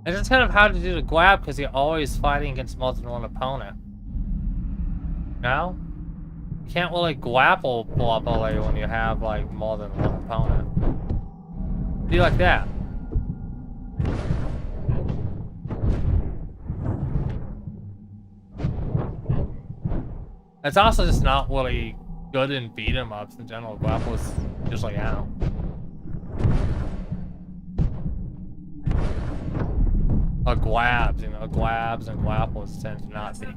It's just kind of hard to do the grab because you're always fighting against more than one opponent. No? You can't really grapple properly when you have like more than one opponent. Do like that. It's also just not really good in beat 'em ups in general. Grapples usually out. Or glabs, you know, glabs and grapples tend to not be.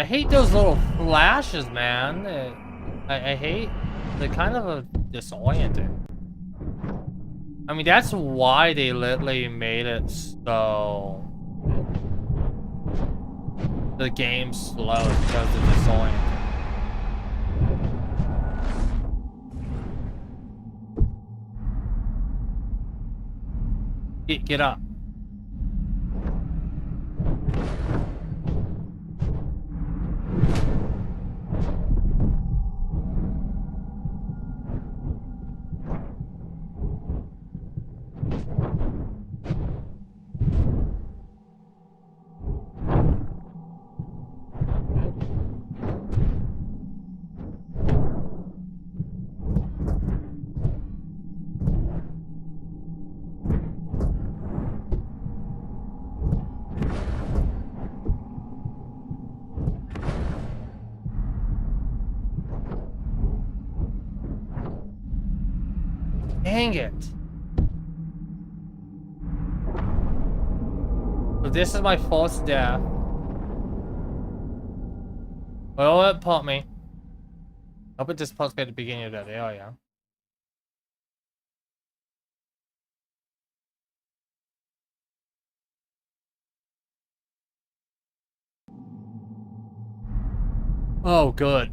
hate those little flashes, man. I hate... They're kind of disorienting. I mean, that's why they literally made it so... The game slows because of disorienting. Get up. Dang it. So this is my first death. Well, it pumped me. Hope it just pumped me at the beginning of that area. Oh, good.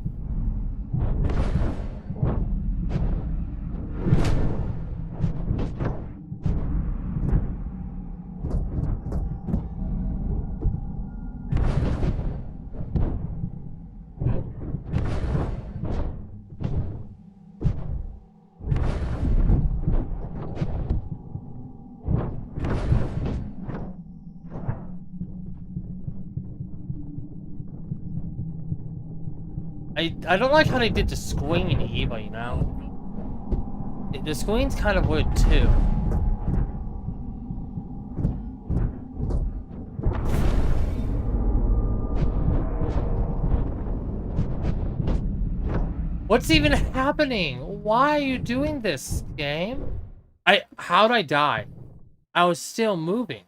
I don't like how they did the screen either, you know? The screen's kind of weird too. What's even happening? Why are you doing this, game? How'd I die? I was still moving.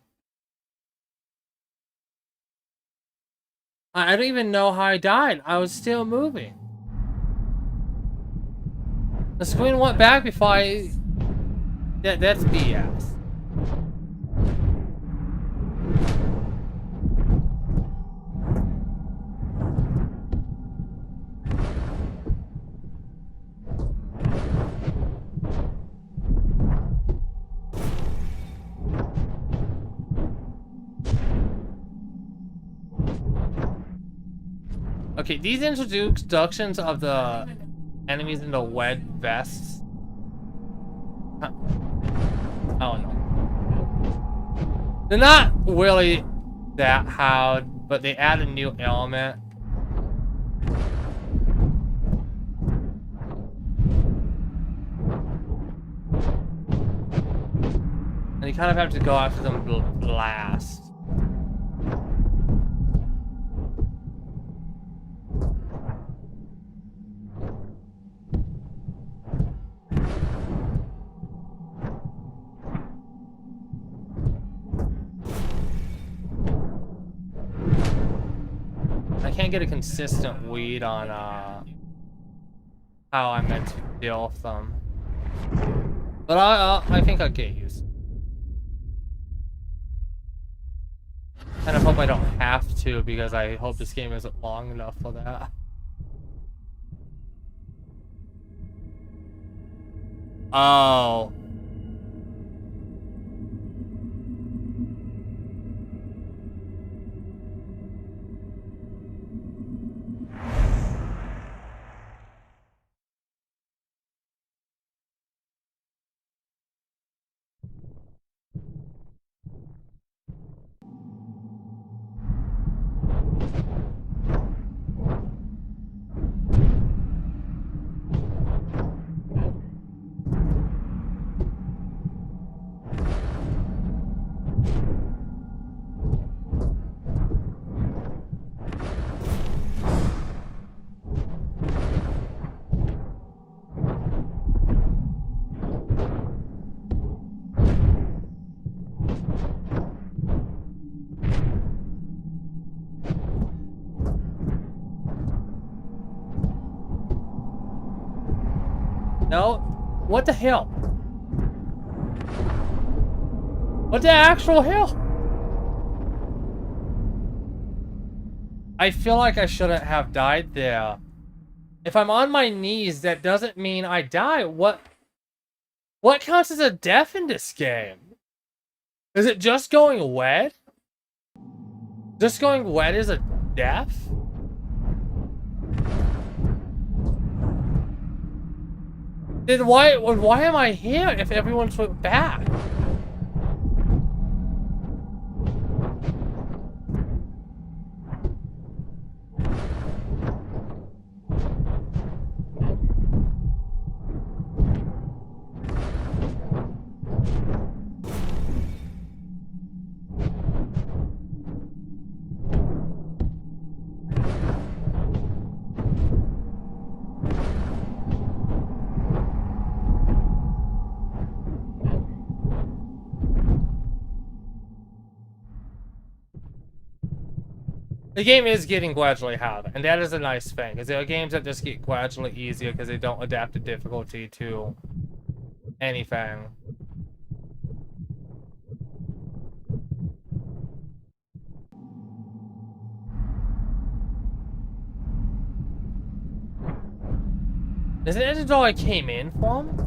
I don't even know how I died. I was still moving. The screen went back before I... That's BS. Okay, these introductions of the enemies in the red vests. Huh. Oh no. They're not really that hard, but they add a new element. And you kind of have to go after them last. I can't get a consistent read on how I meant to deal with them, but I think I'll get used. Kind of hope I don't have to, because I hope this game isn't long enough for that. Oh. No? What the hell? What the actual hell? I feel like I shouldn't have died there. If I'm on my knees, that doesn't mean I die. What counts as a death in this game? Is it just going wet? Just going wet is a death? Then why am I here if everyone's went back? The game is getting gradually harder, and that is a nice thing, because there are games that just get gradually easier because they don't adapt the difficulty to anything. Isn't that the door I came in from?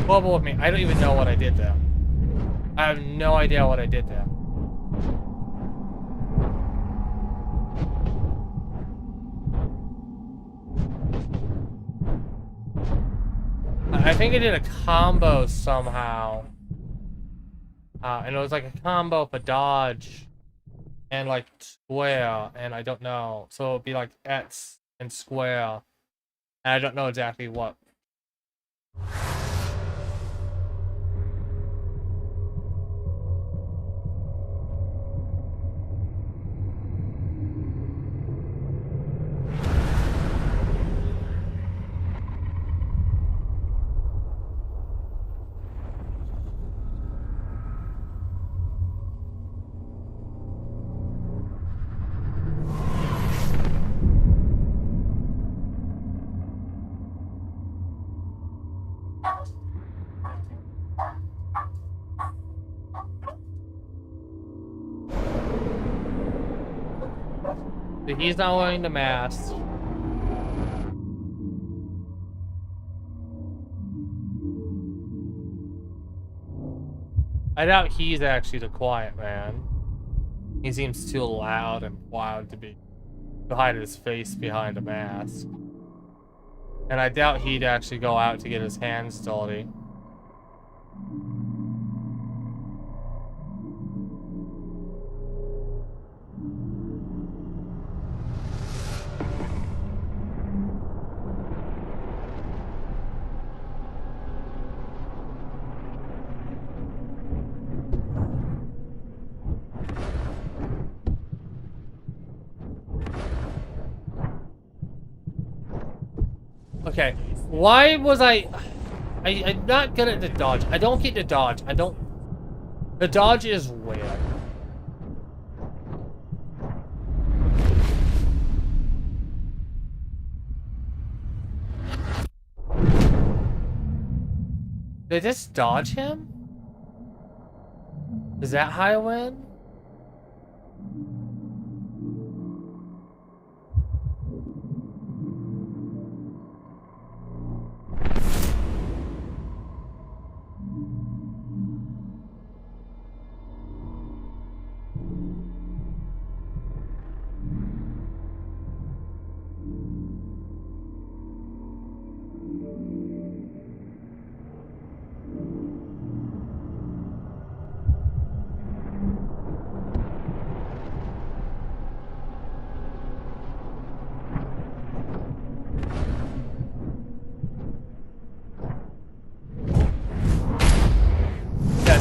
Bubble with me. I don't even know what I did there. I have no idea what I did there. I think I did a combo somehow. And it was like a combo for dodge and like square, and I don't know. So it'd be like X and square. And I don't know exactly what. He's not wearing the mask. I doubt he's actually the quiet man. He seems too loud and wild to hide his face behind a mask. And I doubt he'd actually go out to get his hands dirty. Okay, why was I'm not good at the dodge. I don't get the dodge. The dodge is weird. Did I just dodge him? Is that how I win?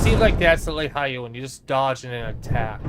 Seems like that's the how you win. You just dodge and then attack.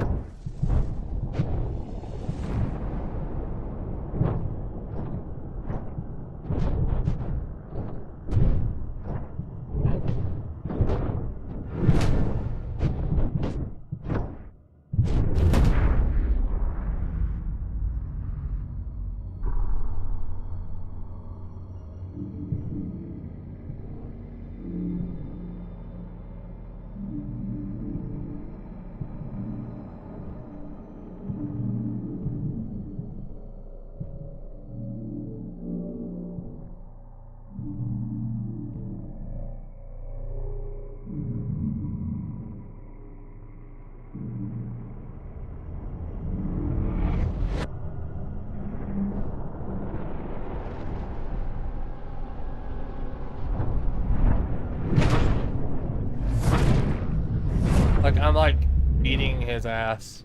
Like, I'm like beating his ass.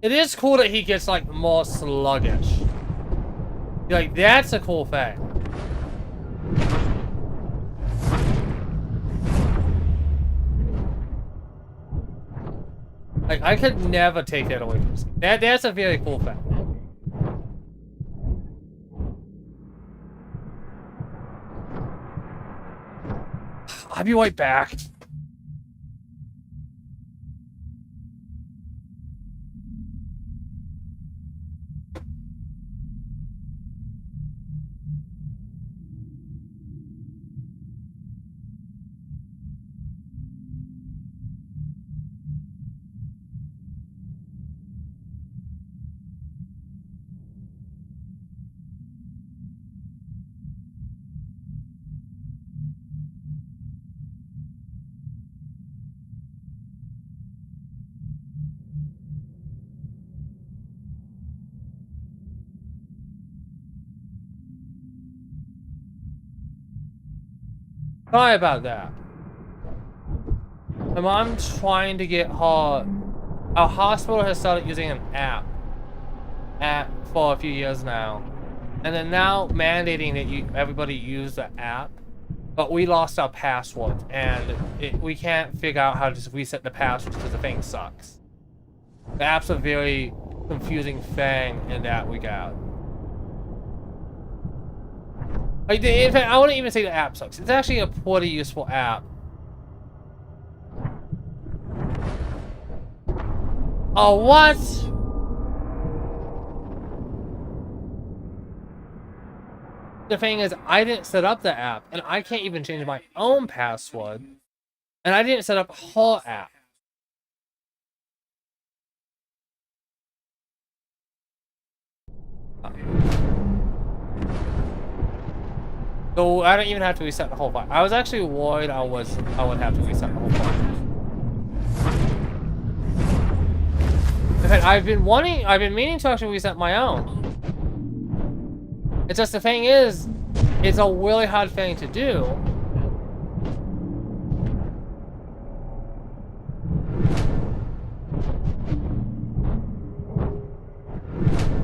It is cool that he gets like more sluggish. Like, that's a cool thing. Like, I could never take that away from him. That's a very cool thing. I'll be right back. Sorry about that. My mom's trying to get her... Our hospital has started using an app for a few years now. And then now mandating that everybody use the app. But we lost our password, and we can't figure out how to just reset the password because the thing sucks. The app's a very confusing thing in that regard. Like, in fact, I wouldn't even say the app sucks. It's actually a pretty useful app. Oh, what? The thing is, I didn't set up the app, and I can't even change my own password. And I didn't set up her app. So I don't even have to reset the whole file. I was actually worried I would have to reset the whole file. In fact, I've been meaning to actually reset my own. It's just the thing is, it's a really hard thing to do.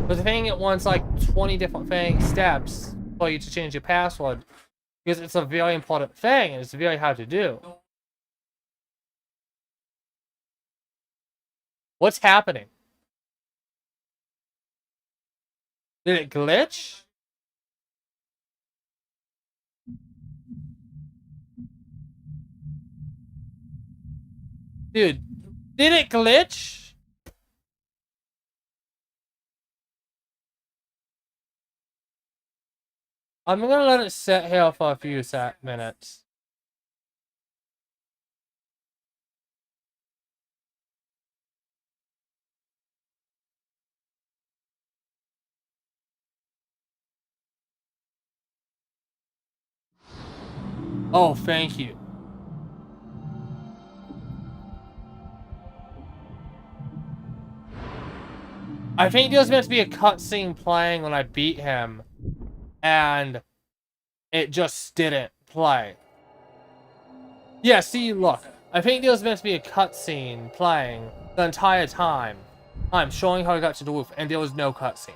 But the thing, it wants like 20 different steps for you to change your password, because it's a very important thing and it's very hard to do. What's happening? Did it glitch? Dude, did it glitch? I'm gonna let it sit here for a few minutes. Oh, thank you. I think there was meant to be a cutscene playing when I beat him, and it just didn't play. Yeah, see, look. I think there was meant to be a cutscene playing the entire time. I'm showing how I got to the roof, and there was no cutscene.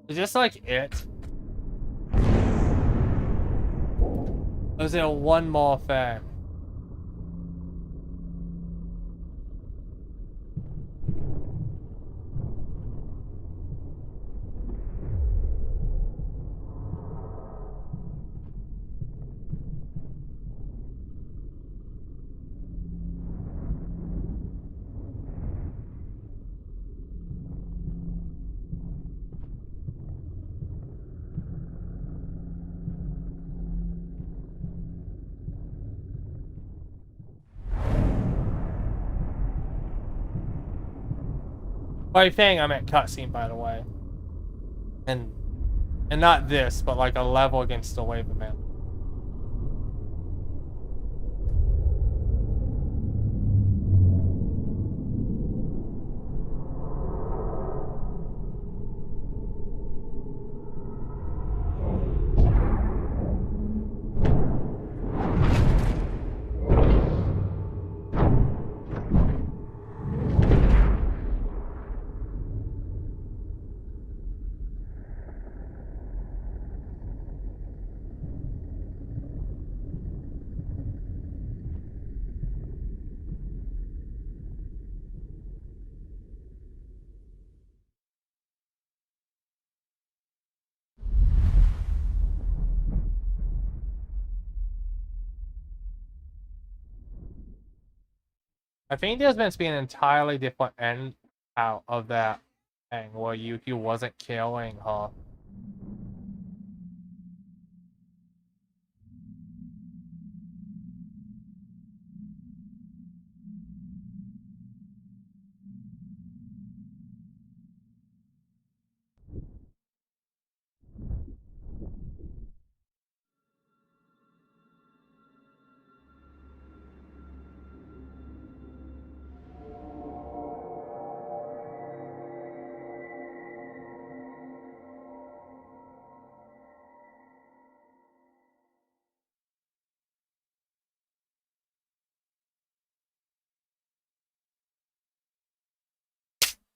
Is this like it? Or is there one more thing? By thing, I meant cutscene, by the way. And not this, but like a level against the wave of man. I think there's meant to be an entirely different end out of that thing where Yuki wasn't killing her.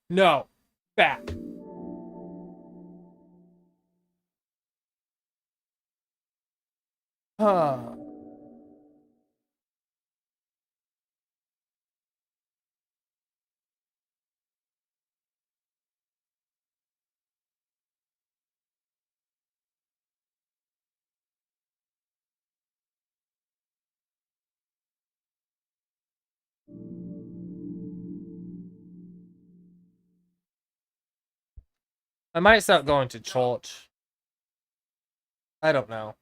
No. Back. Huh. I might start going to church. I don't know.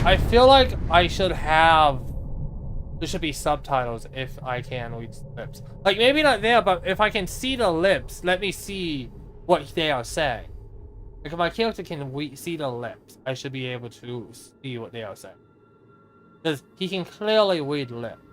I feel like I should have... There should be subtitles if I can read lips. Like, maybe not there, but if I can see the lips, let me see what they are saying. Like, if my character can see the lips, I should be able to see what they are saying. Because he can clearly read lips.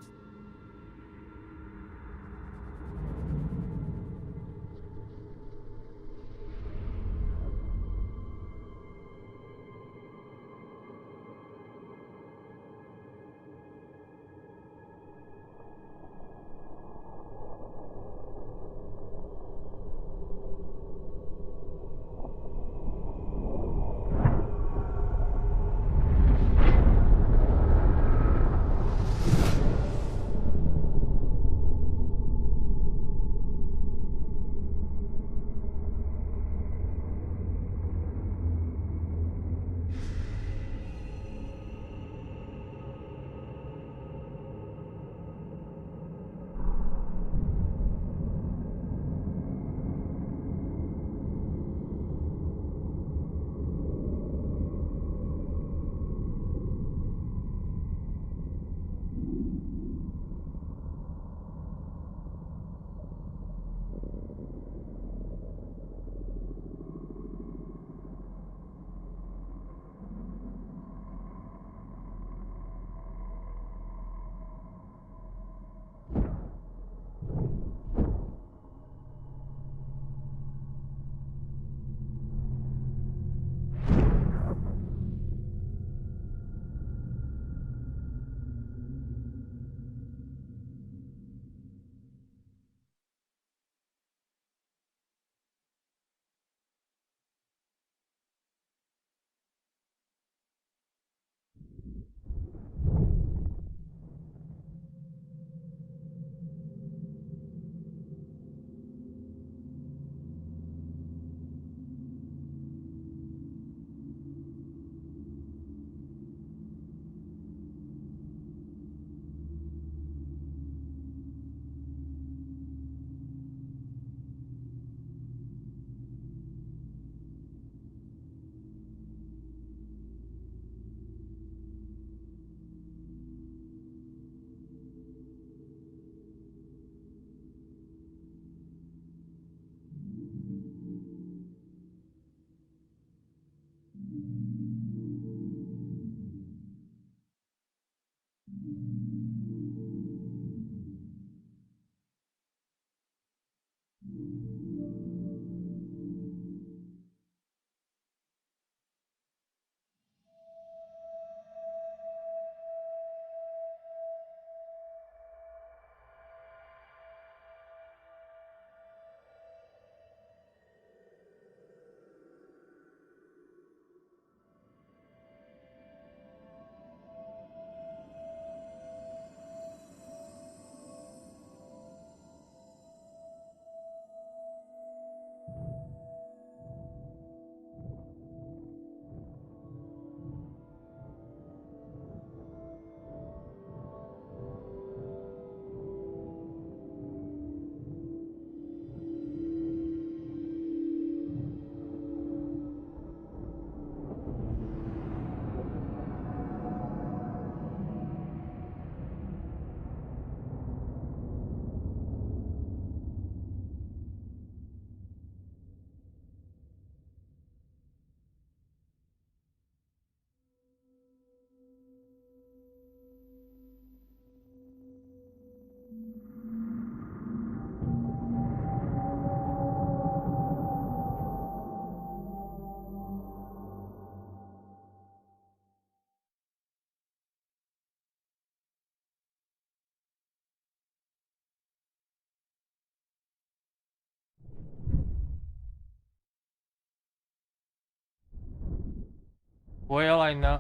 Well, I know.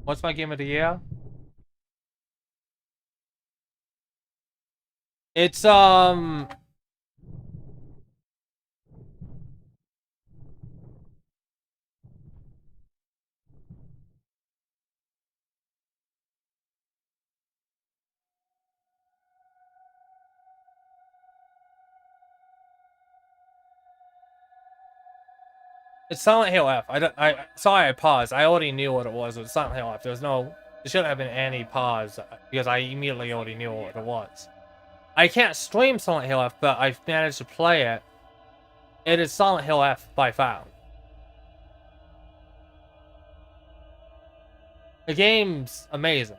What's my game of the year? It's Silent Hill F. Sorry I paused. I already knew what it was. It was Silent Hill F. There shouldn't have been any pause because I immediately already knew what it was. I can't stream Silent Hill F, but I've managed to play it. It is Silent Hill F by far. The game's amazing.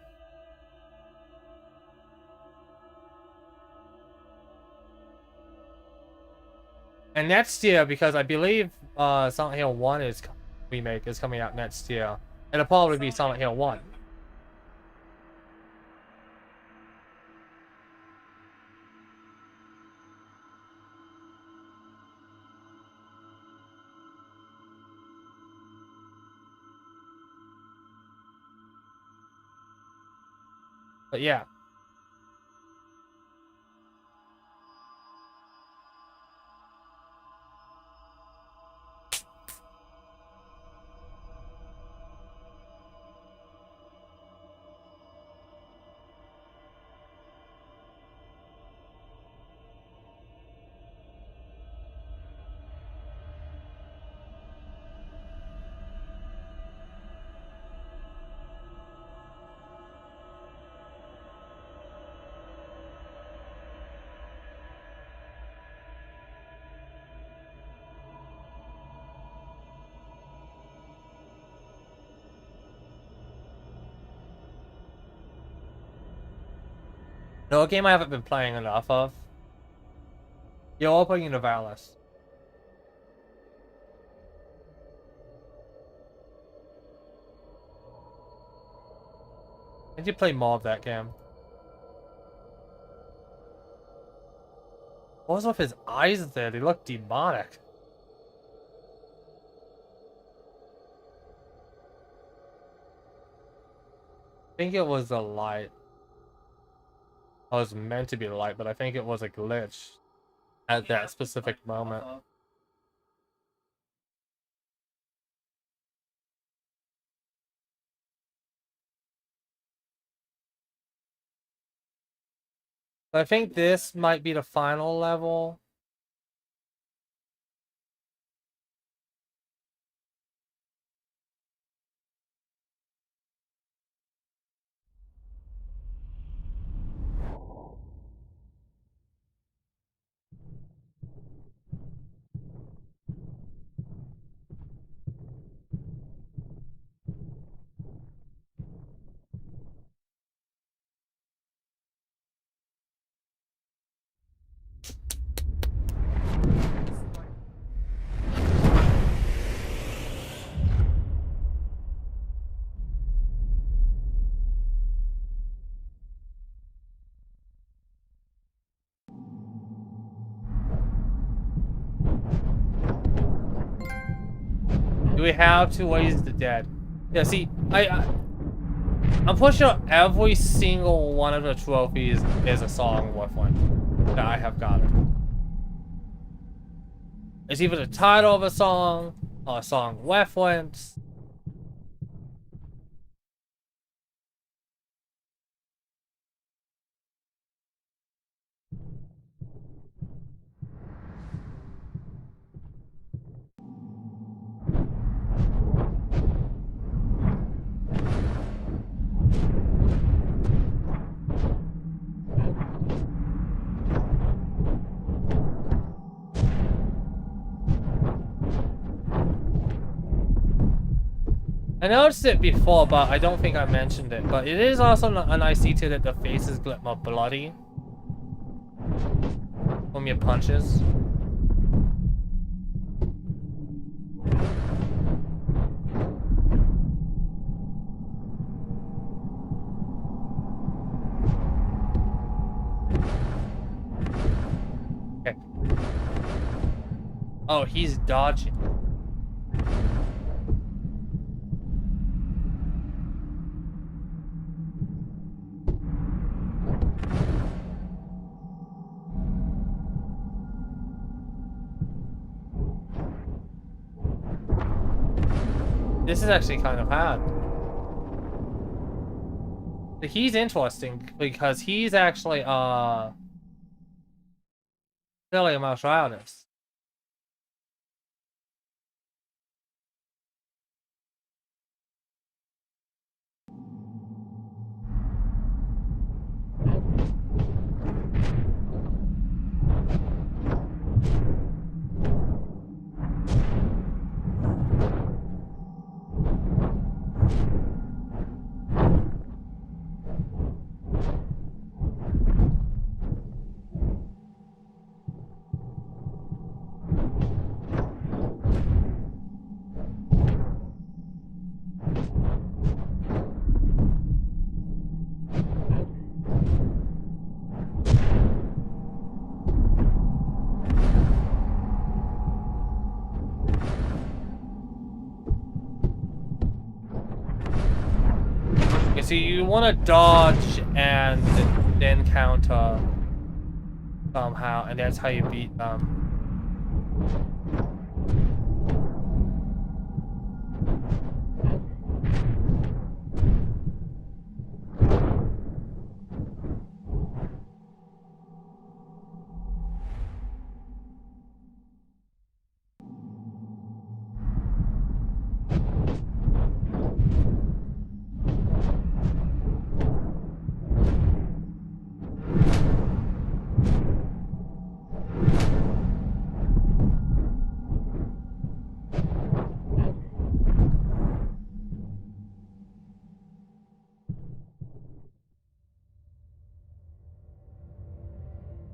And next year, because I believe Silent Hill 1 remake is coming out next year, it'll probably be Silent Hill 1. But yeah. No, a game I haven't been playing enough of. Europa Universalis. I need to play more of that game. What was with his eyes there? They look demonic. I think it was a light. I was meant to be light, but I think it was a glitch at that specific moment. I think this might be the final level. Do we have to raise the dead? Yeah, see, I'm pretty sure every single one of the trophies is a song worth one that I have gotten. It's either the title of a song or a song reference. I noticed it before, but I don't think I mentioned it. But it is also a nice detail that the faces get more bloody from your punches. Okay. Oh, he's dodging. This is actually kind of hard. But he's interesting because he's actually fairly martial artist. Okay, so you want to dodge and then counter somehow, and that's how you beat them.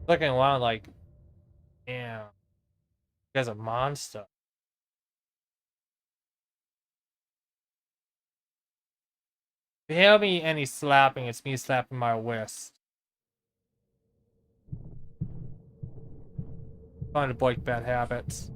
Looking around like, damn, you guy's a monster. If you hear me any slapping, it's me slapping my wrist. Trying to break bad habits.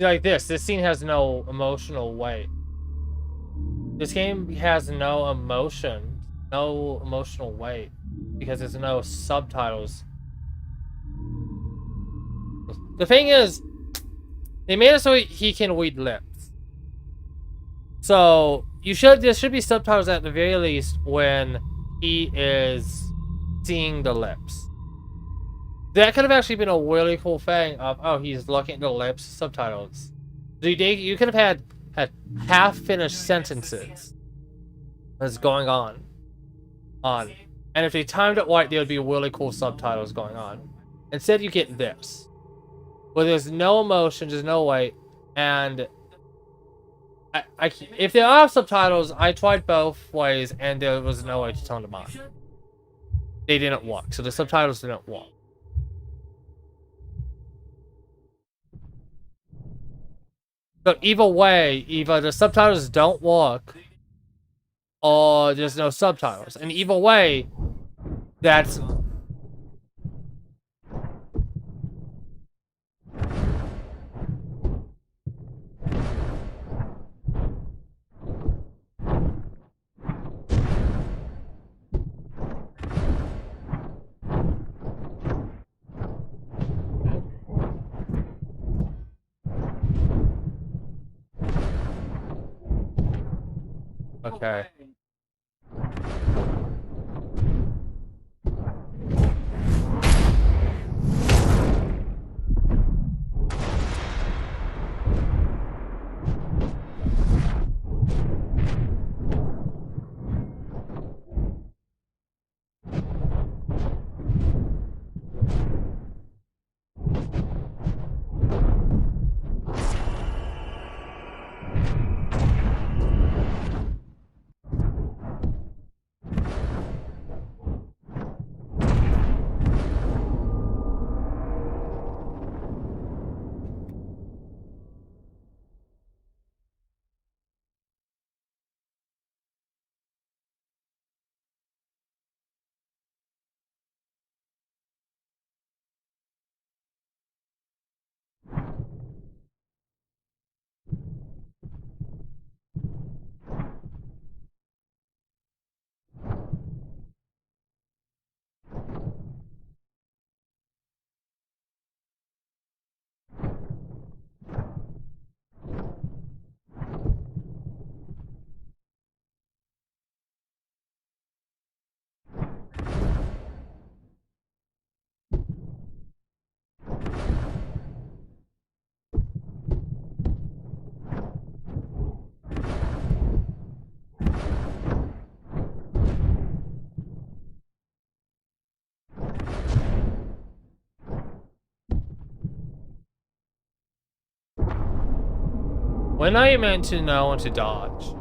Like this scene has no emotional weight. This game has no emotion, no emotional weight, because there's no subtitles. The thing is, they made it so he can read lips. So there should be subtitles at the very least when he is seeing the lips. That could have actually been a really cool thing of, oh, he's looking at the lips, subtitles. So you could have had half-finished sentences that's going on. And if they timed it right, there would be really cool subtitles going on. Instead, you get this. Where there's no emotion, there's no weight, and if there are subtitles, I tried both ways, and there was no way to turn them on. They didn't work, so the subtitles didn't work. So either way, either the subtitles don't work, or there's no subtitles. And either way, that's okay. When are you meant to know when to dodge?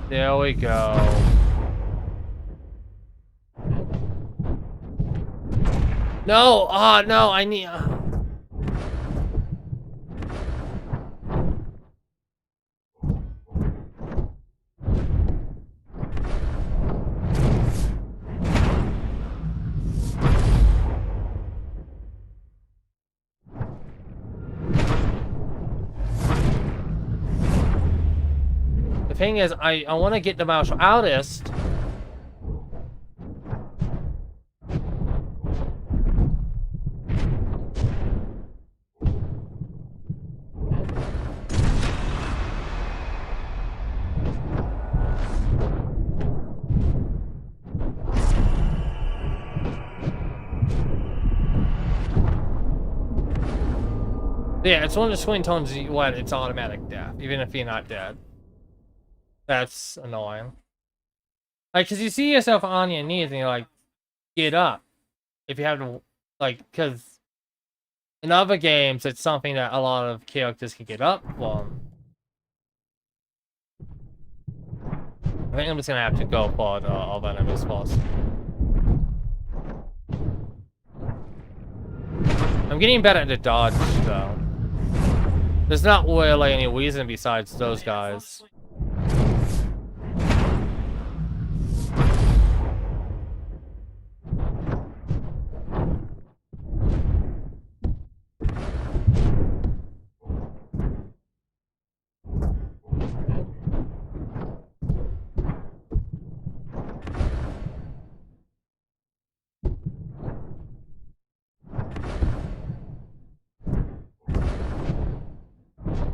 There we go. No! Ah, no, I need... The thing is, I want to get the martial artist. Yeah, it's one of the swing tones what it's automatic death, even if you're not dead. That's annoying. Like, cause you see yourself on your knees and you're like, get up. If you have to, like, cause in other games, it's something that a lot of characters can get up from. I think I'm just gonna have to go for the alternate boss. I'm getting better at the dodge, though. There's not really any reason besides those guys.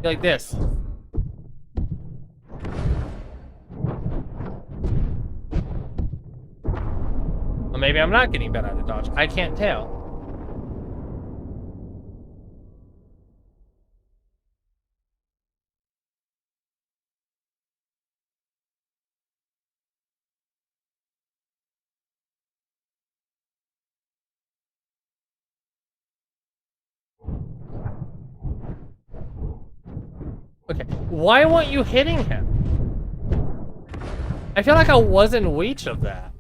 Like this. Or maybe I'm not getting better at the dodge. I can't tell. Okay, why weren't you hitting him? I feel like I was in reach of that.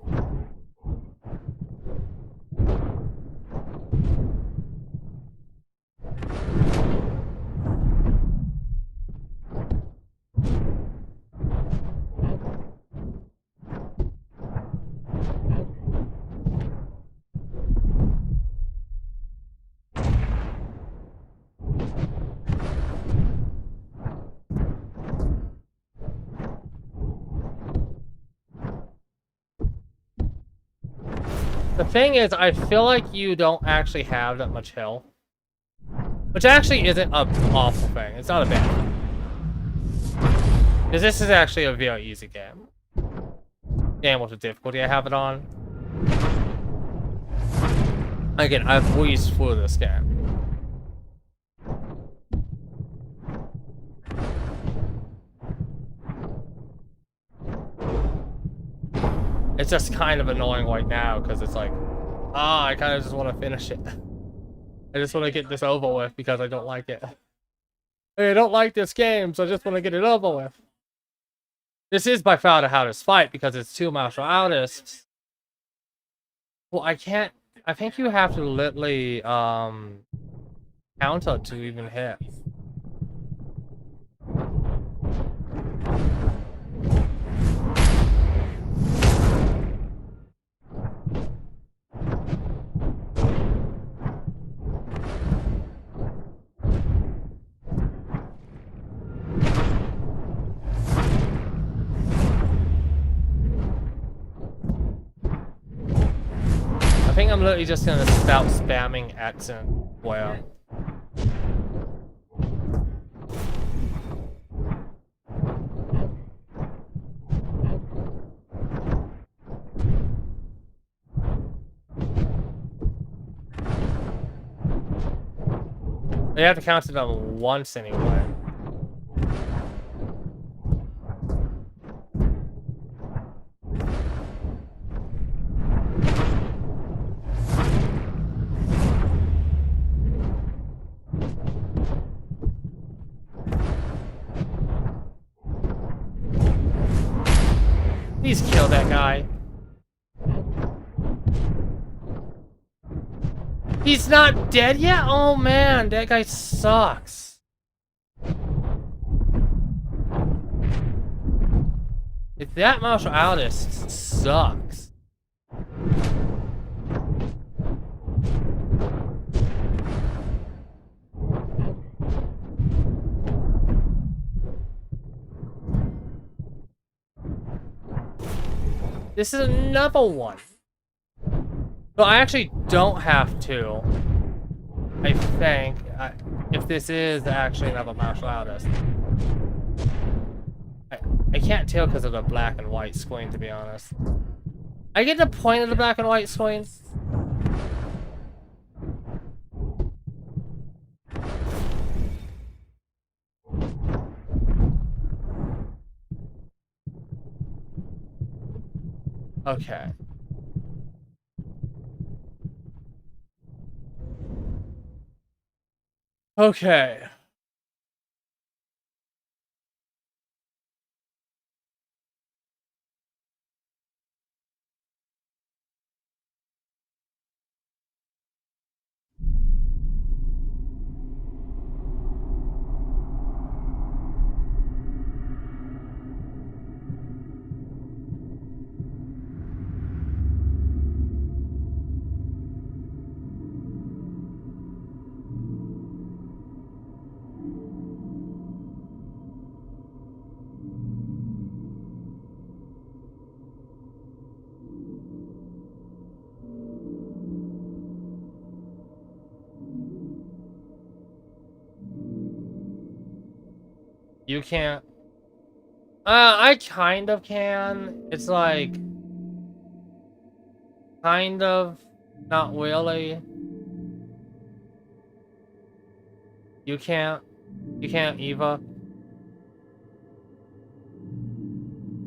The thing is, I feel like you don't actually have that much health. Which actually isn't an awful thing. It's not a bad thing. Because this is actually a very easy game. Game with the difficulty I have it on. Again, I've breezed through this game. It's just kind of annoying right now because it's like, I kind of just want to finish it. I just want to get this over with because I don't like it. I don't like this game, so I just want to get it over with. This is by far the hardest fight because it's two martial artists. Well, I can't. I think you have to literally counter to even hit. I think I'm literally just gonna start spamming accent where. You have to count it on once anyway. Please kill that guy. He's not dead yet? Oh man, that guy sucks. If that martial artist sucks. This is another one. But I actually don't have to. I think. If this is actually another martial artist. I can't tell because of the black and white screen, to be honest. I get the point of the black and white screen. Okay. Okay. You can't. I kind of can. It's like kind of, not really. You can't. You can't either.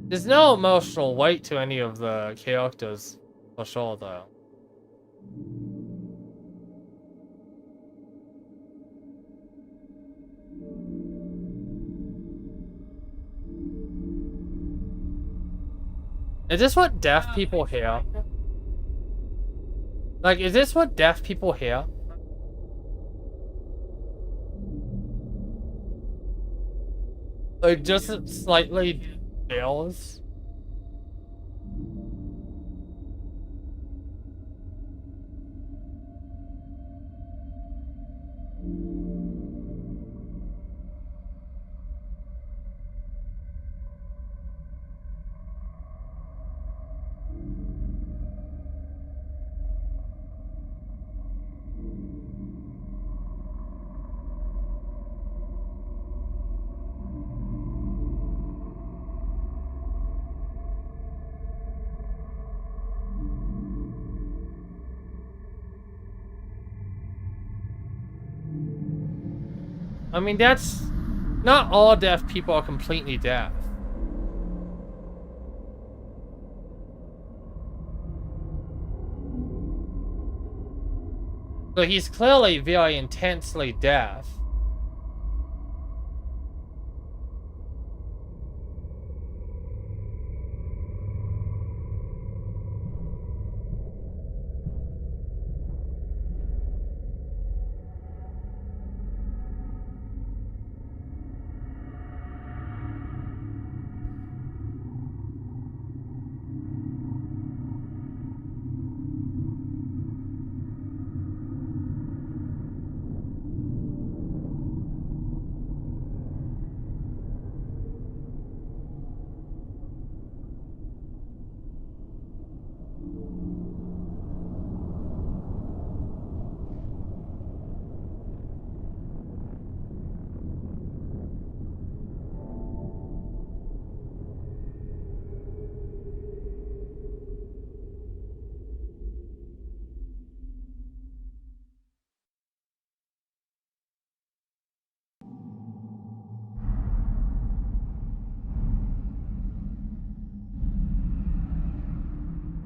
There's no emotional weight to any of the characters, for sure, though. Is this what deaf people hear? Like, is this what deaf people hear? Like, just slightly bills? I mean, that's... Not all deaf people are completely deaf. So he's clearly very intensely deaf.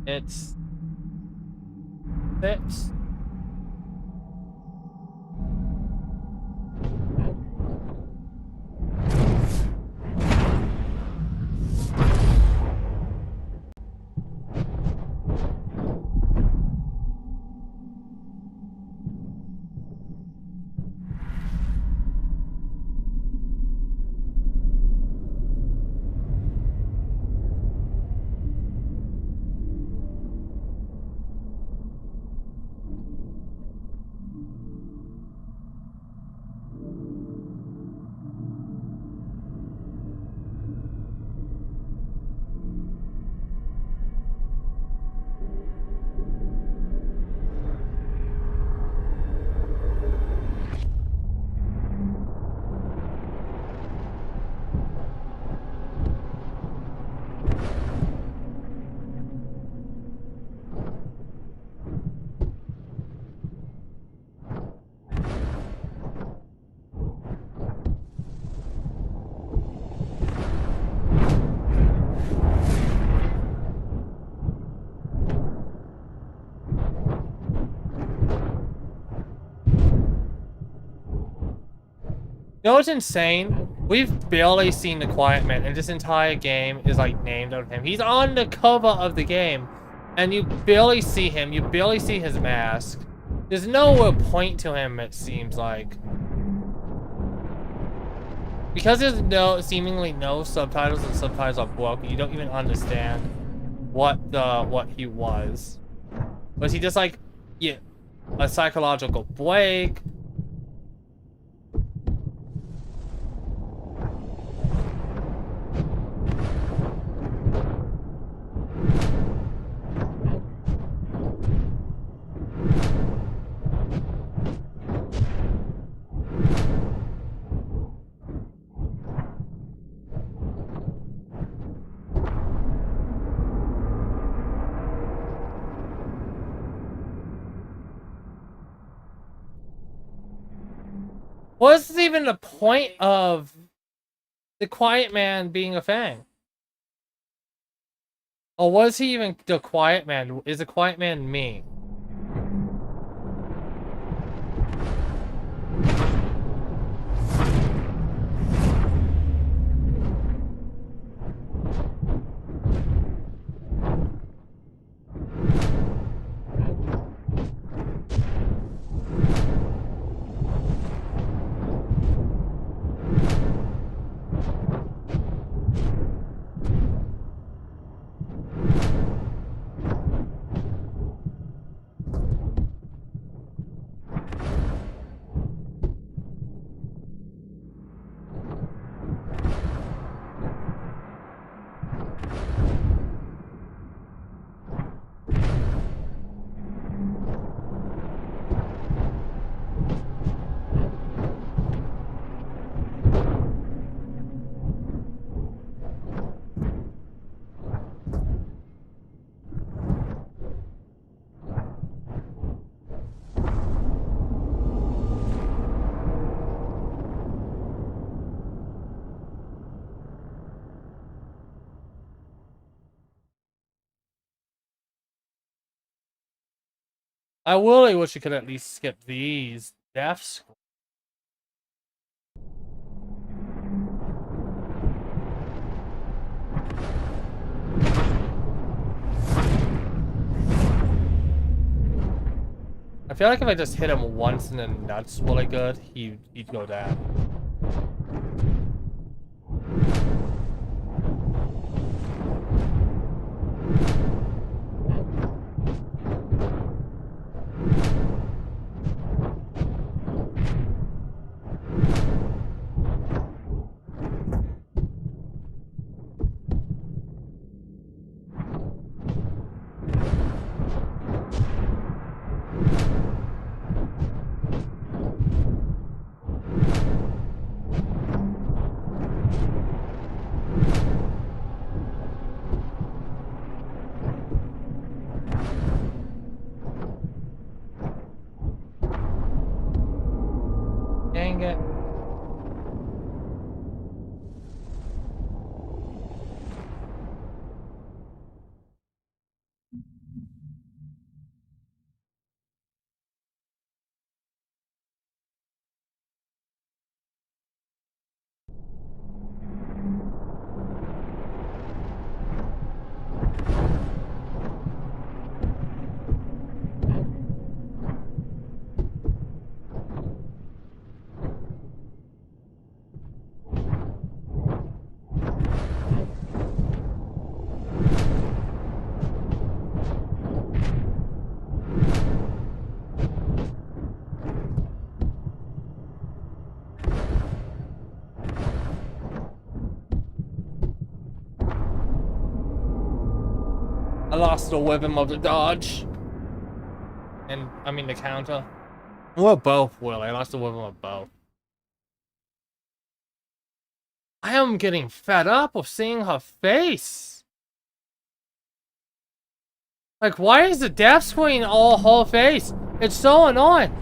It's... 6. You know what's insane? We've barely seen the Quiet Man, and this entire game is like named after him. He's on the cover of the game, and you barely see him. You barely see his mask. There's no real point to him, it seems like. Because there's seemingly no subtitles, and subtitles are broken, you don't even understand what he was. Was he just like, yeah, a psychological break? What's even the point of the Quiet Man being a Fang? Or was he even the Quiet Man? Is the Quiet Man me? I really wish you could at least skip these deaths. I feel like if I just hit him once in the nuts really good, he'd go down. Dang it. I lost the rhythm of the dodge. And, I mean the counter. Well, both, Will. I lost the rhythm of both. I am getting fed up of seeing her face. Like, why is the death screen all her face? It's so annoying.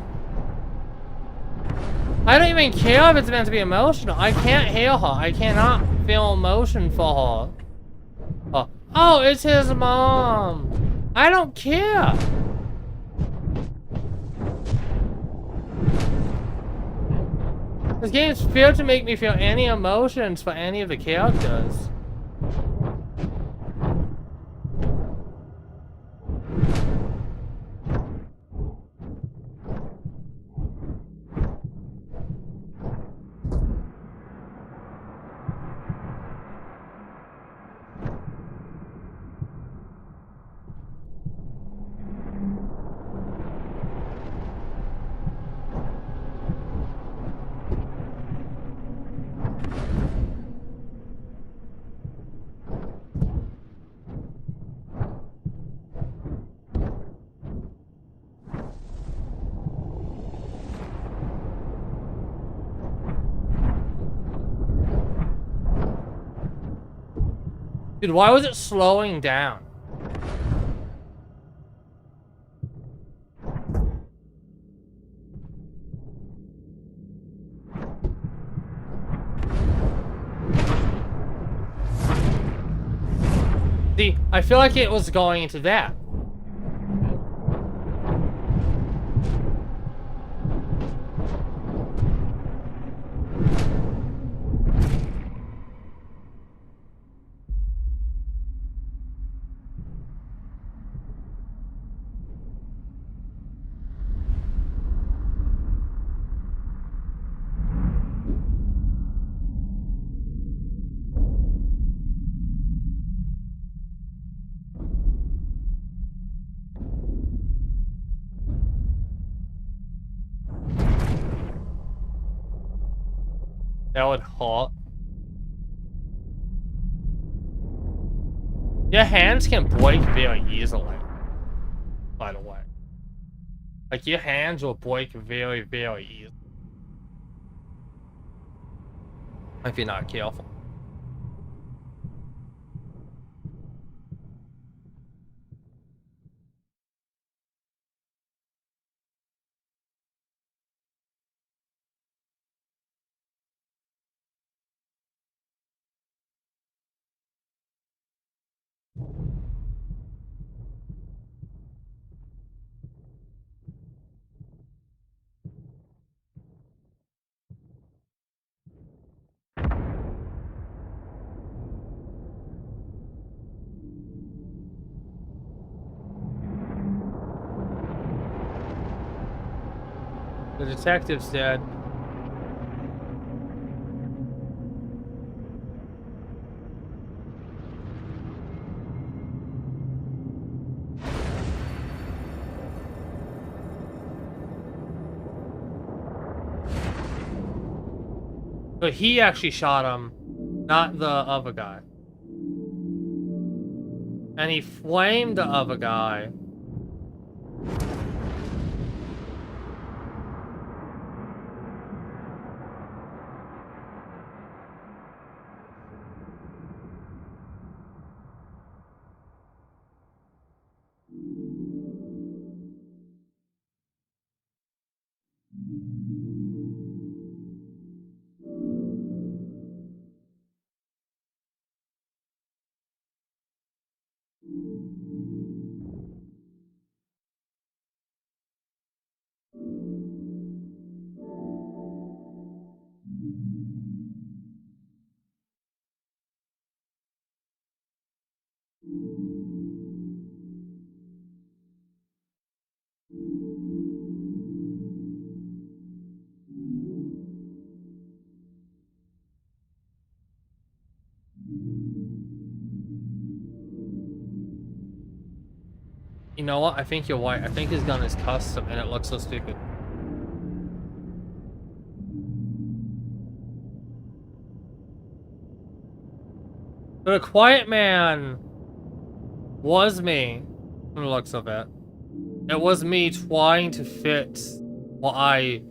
I don't even care if it's meant to be emotional. I can't hear her. I cannot feel emotion for her. Oh, it's his mom. I don't care. This game's failed to make me feel any emotions for any of the characters. Dude, why was it slowing down? See, I feel like it was going into that. That would hurt. Your hands can break very easily, by the way. Like, your hands will break very, very easily. If you're not careful. detective's dead. But he actually shot him, not the other guy. And he flamed the other guy. You know what? I think you're right. I think his gun is custom and it looks so stupid. But a quiet man was me, from the looks of it. It was me trying to fit what I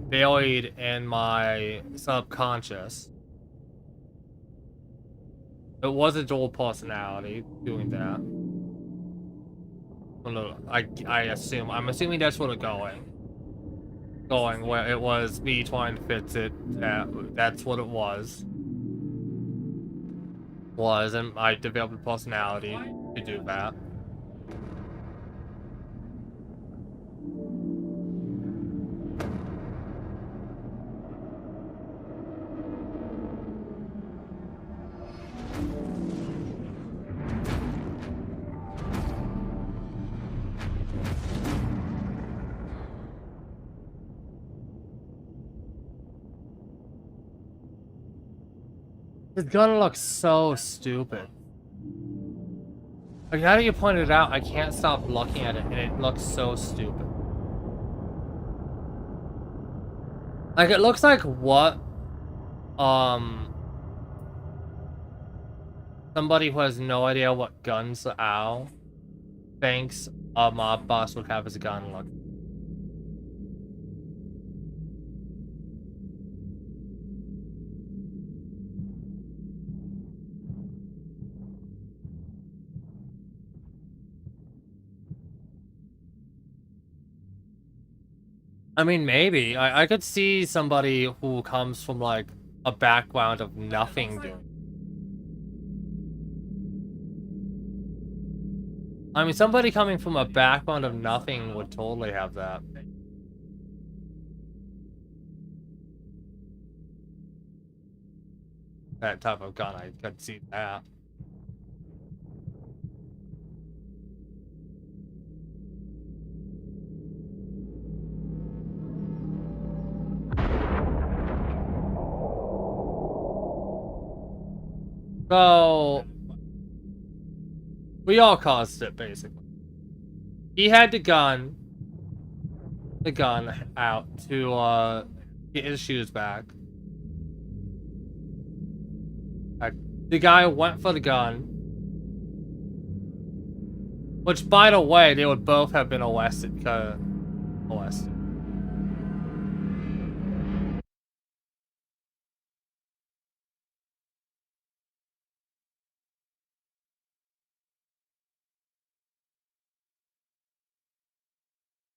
buried in my subconscious. It was a dual personality doing that. I'm assuming that's what it's going. Going where it was me trying to fit it. That's what it was. And I developed a personality to do that. His gun looks so stupid. Like, now that you pointed it out, I can't stop looking at it, and it looks so stupid. Like, it looks like what, somebody who has no idea what guns are thinks a mob boss would have his gun look. I mean, maybe. I could see somebody who comes from, like, a background of nothing doing. I mean, somebody coming from a background of nothing would totally have that. That type of gun, I could see that. So, we all caused it, basically. He had the gun out to, get his shoes back. The guy went for the gun. Which, by the way, they would both have been arrested because... Arrested.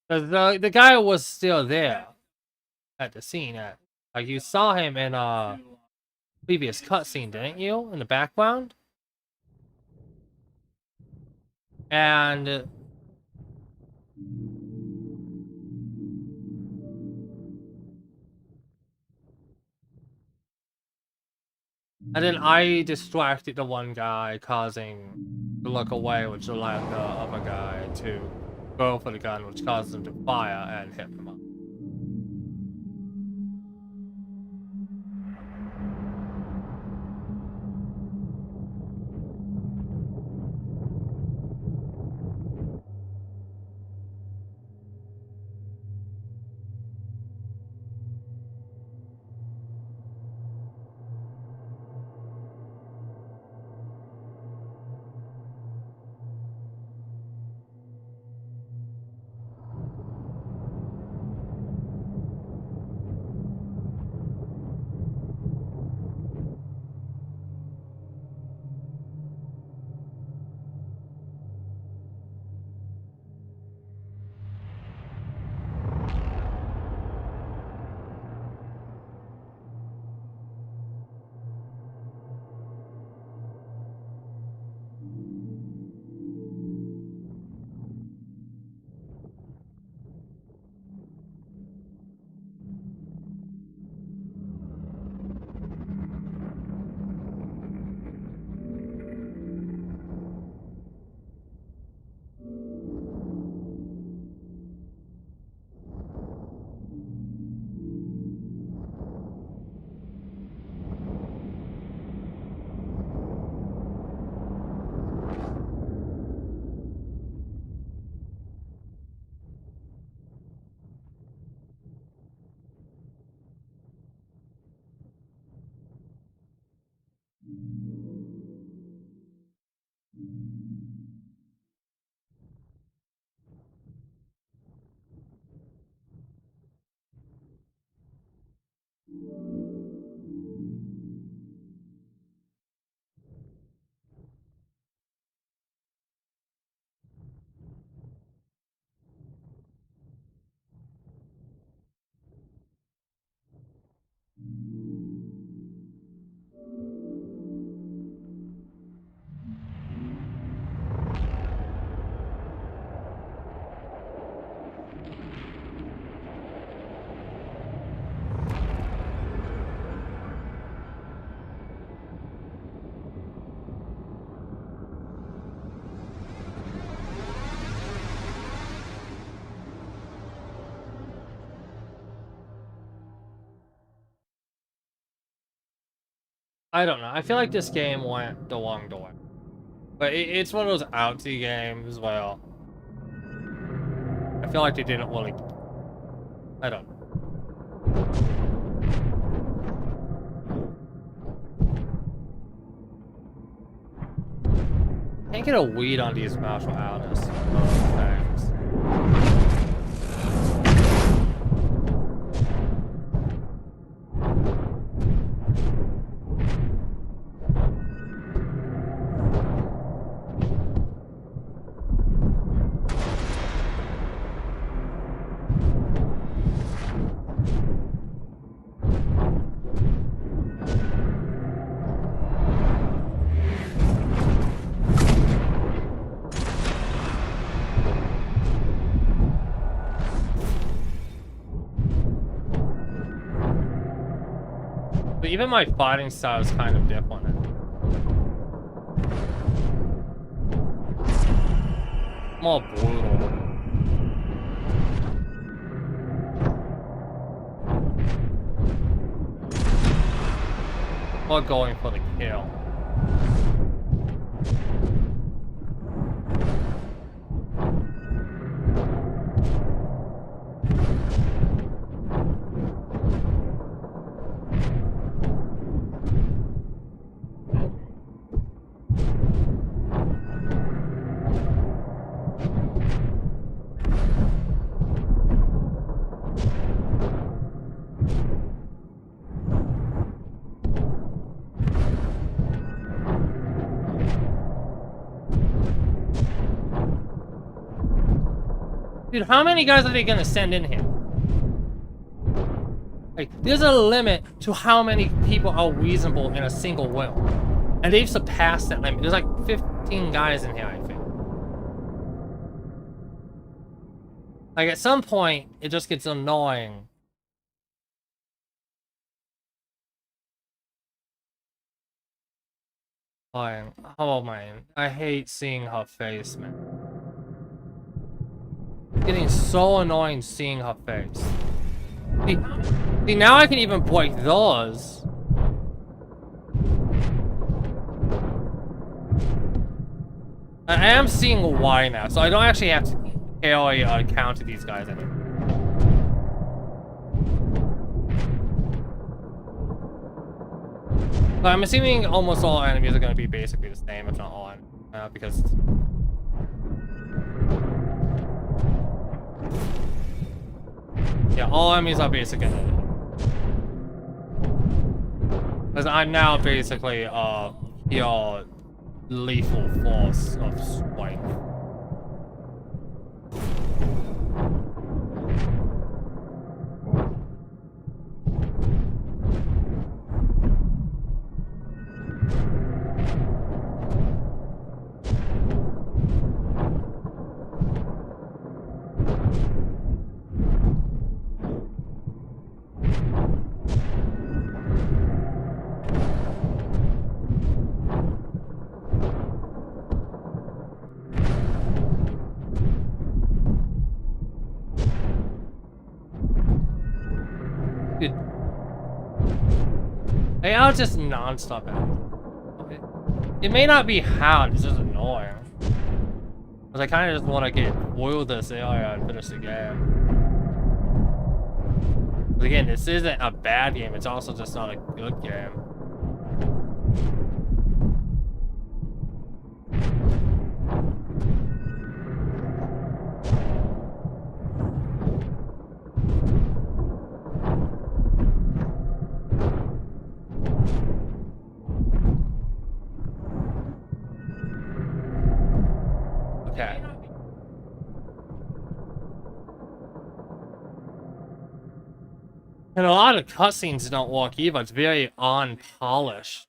The guy was still there at the scene. Like, you saw him in a previous cutscene, didn't you? In the background? And then I distracted the one guy, causing to look away, which allowed the other guy to go for the gun, which causes him to fire and hit them up. I don't know. I feel like this game went the wrong way. But it's one of those outsy games. Well, I feel like they didn't really. I don't know. Can't get a weed on these martial artists. Oh, thanks. But even my fighting style is kind of different. More brutal. More going for the kill. Dude, how many guys are they gonna send in here? Like, there's a limit to how many people are reasonable in a single room. And they've surpassed that limit. There's like 15 guys in here, I think. Like, at some point, it just gets annoying. Fine. Oh, man. I hate seeing her face, man. Getting so annoying seeing her face. See, now I can even break those. I am seeing why now, so I don't actually have to carry or counter these guys anymore. But I'm assuming almost all enemies are going to be basically the same, if not all, because... Yeah, all enemies are basically... Because I'm now basically, pure lethal force of strength. Dude. Hey, I'll just non-stop it. It may not be hard, it's just annoying. Because I kind of just want to get through this area and finish the game. But again, this isn't a bad game, it's also just not a good game. Okay. And a lot of cutscenes don't work either. It's very unpolished.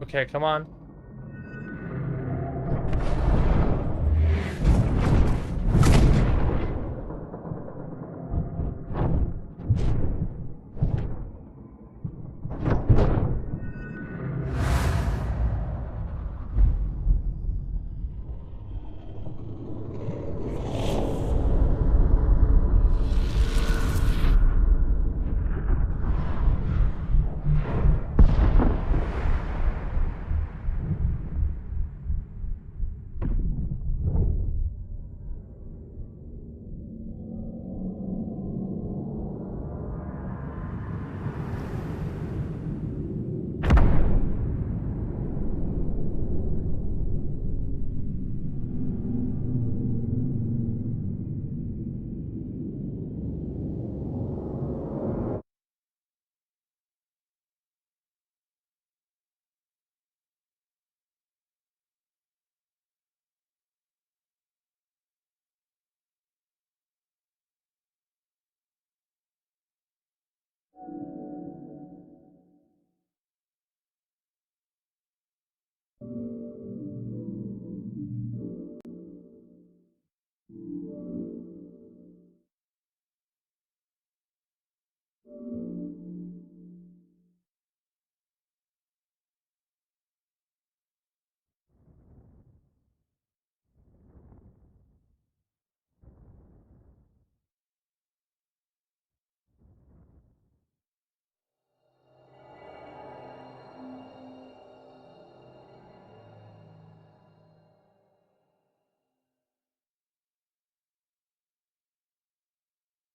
Okay, come on.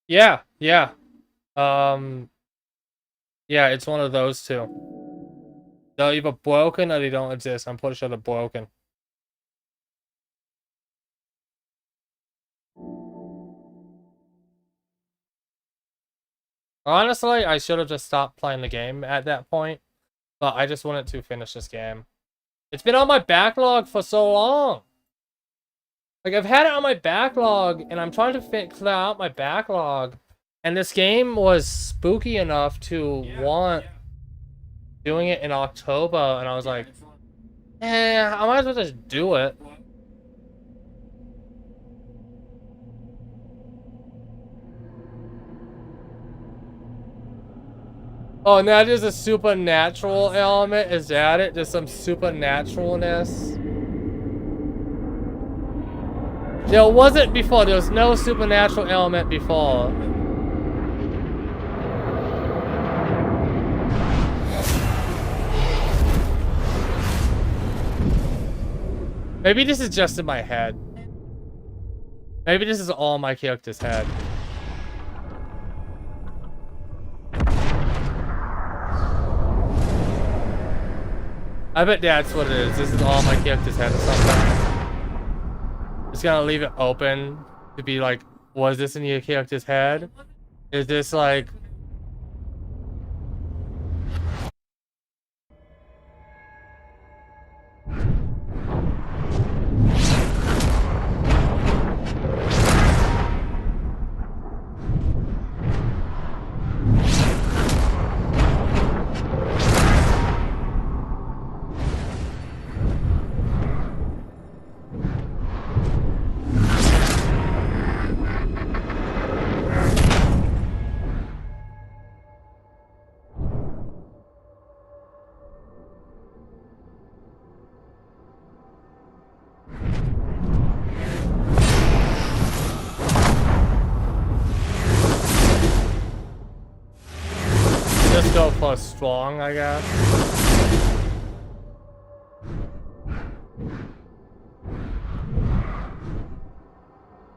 Yeah, yeah. Um, yeah, it's one of those two. They're either broken or they don't exist. I'm pretty sure they're broken. Honestly, I should have just stopped playing the game at that point, but I just wanted to finish this game. It's been on my backlog for so long. Like, I've had it on my backlog, and I'm trying to clear out my backlog. And this game was spooky enough to want doing it in October, and I was like, I might as well just do it. Oh, and that is a supernatural element? Is that it? Just some supernaturalness? There wasn't before. There was no supernatural element before. Maybe this is just in my head. Maybe this is all my character's head. I bet that's what it is. This is all my character's head or something. Just gonna leave it open to be like, was this in your character's head? Is this like... Just go for strong, I guess.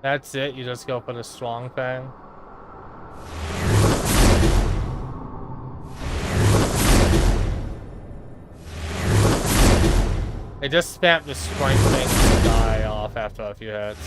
That's it? You just go for the strong thing? They just spammed the strength thing to die off after a few hits.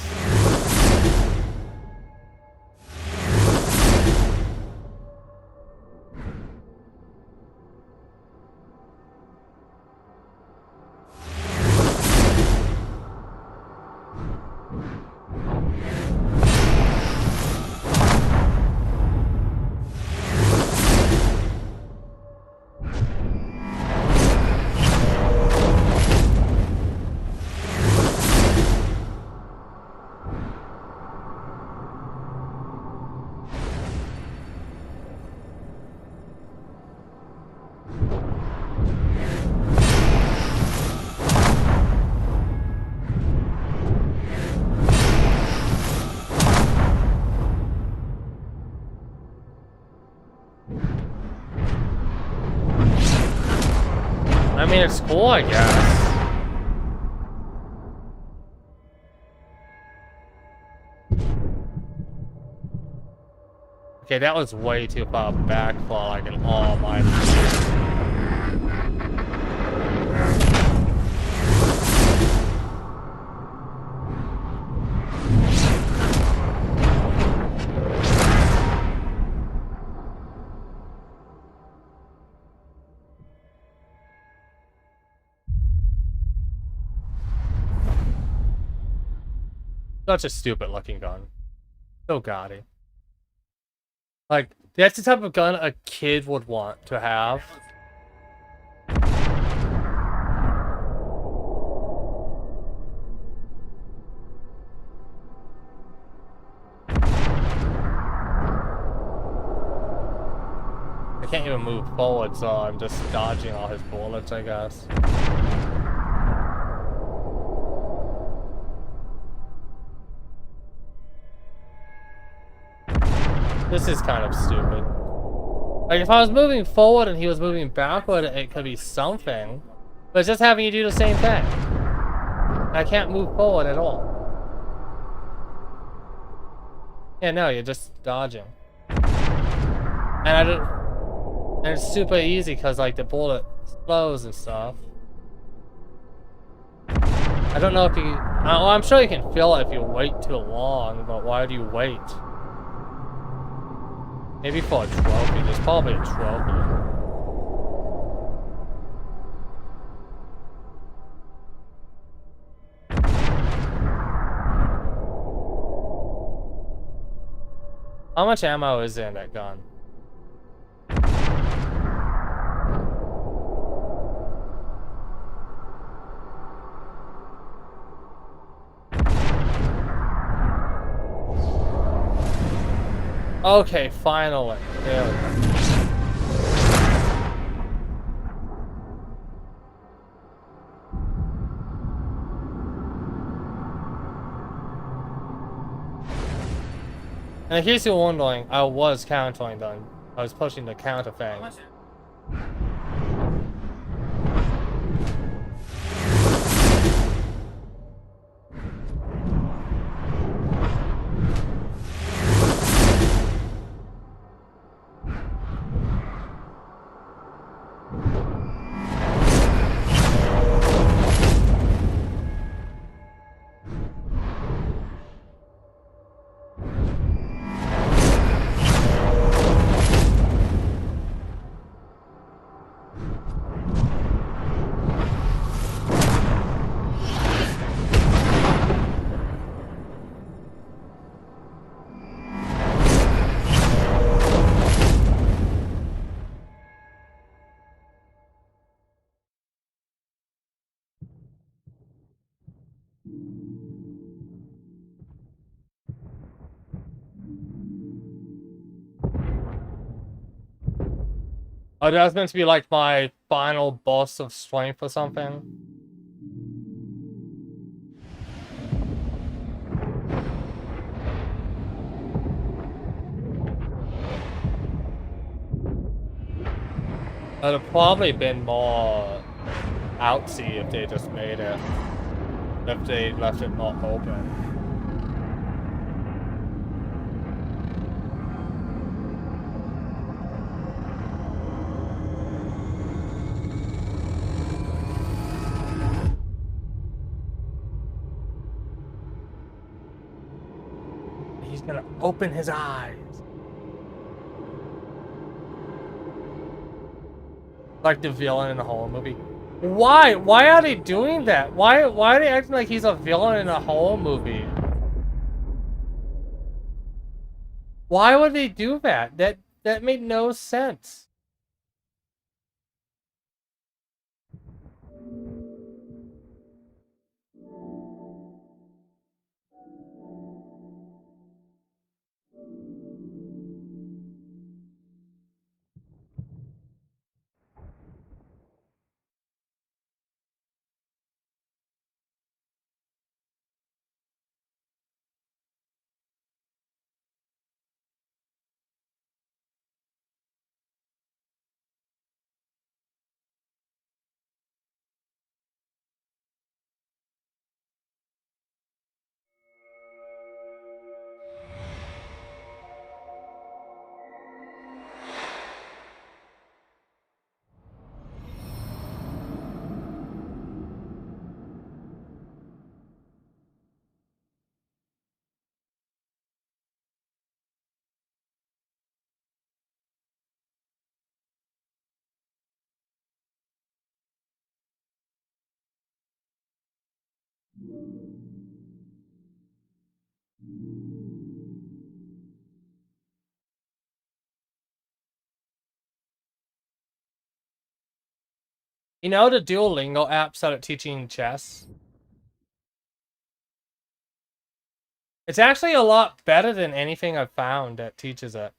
I mean, it's cool, I guess. Okay, that was way too far back for like an almighty. Such a stupid looking gun. So gaudy. Like, that's the type of gun a kid would want to have. can't even move forward, so I'm just dodging all his bullets, I guess. This is kind of stupid. Like, if I was moving forward and he was moving backward, it could be something. But it's just having you do the same thing. I can't move forward at all. Yeah, no, you're just dodging. And I don't... And it's super easy because, like, the bullet slows and stuff. I don't know if you... well, I'm sure you can fill it if you wait too long, but why do you wait? Maybe for a trophy. There's probably a trophy. How much ammo is there in that gun? Okay, finally. There we go. And in case you're wondering, I was countering them. I was pushing the counter thing. Oh, that was meant to be like my final boss of strength or something. It'd have probably been more outsy if they just made it. If they left it not open. He's gonna open his eyes. Like the villain in the horror movie. Why? Why are they doing that? Why are they acting like he's a villain in a horror movie? Why would they do that? That made no sense. You know the Duolingo app started teaching chess? It's actually a lot better than anything I've found that teaches it.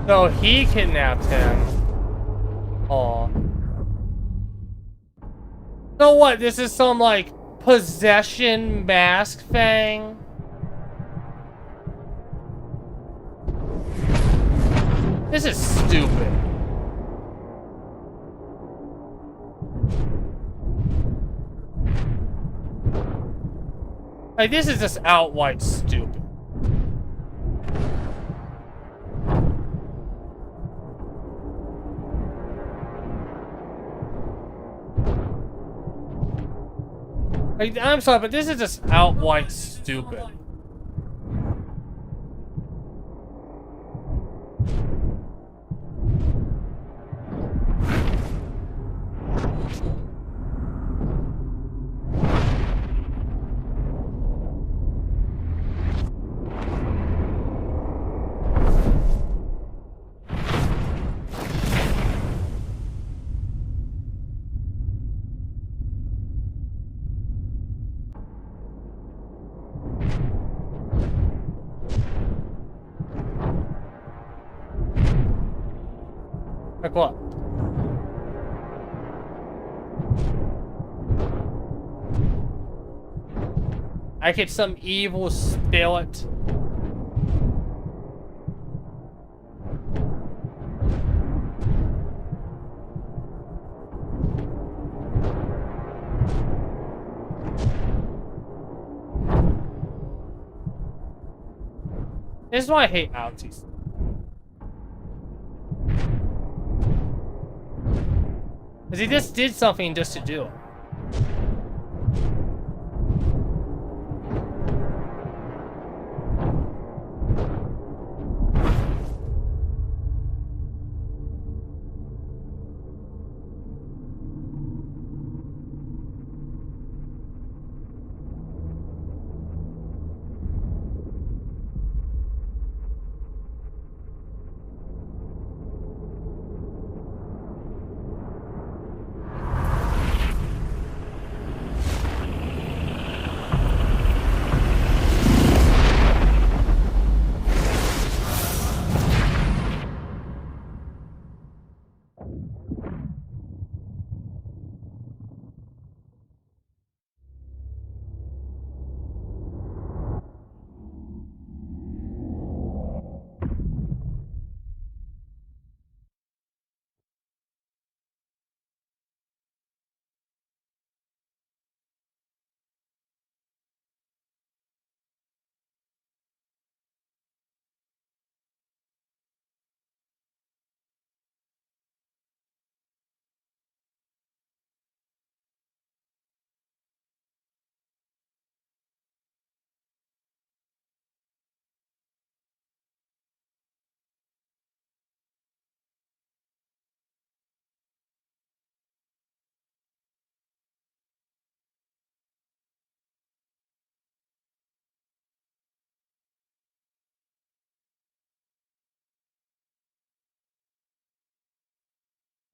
So he kidnapped him. Oh. So what? This is some like possession mask thing? This is stupid. Like, this is just outright stupid. Like, I'm sorry, but this is just outright stupid. Like what? I get some evil spirit. This is why I hate outies. Because he just did something just to do it.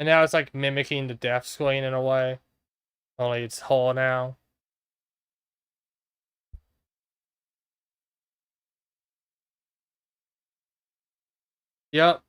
And now it's like mimicking the death screen in a way. Only it's whole now. Yep.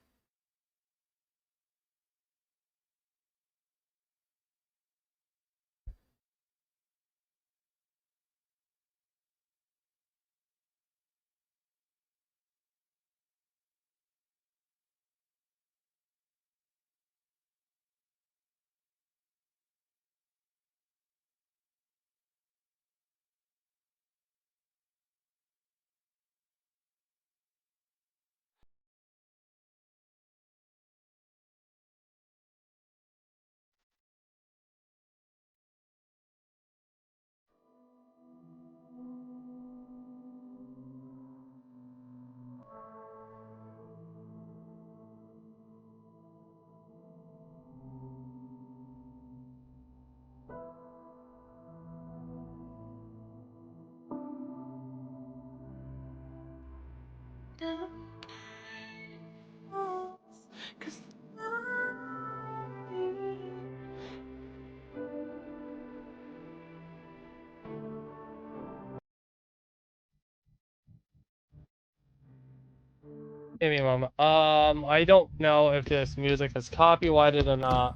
Give me a moment. I don't know if this music is copyrighted or not,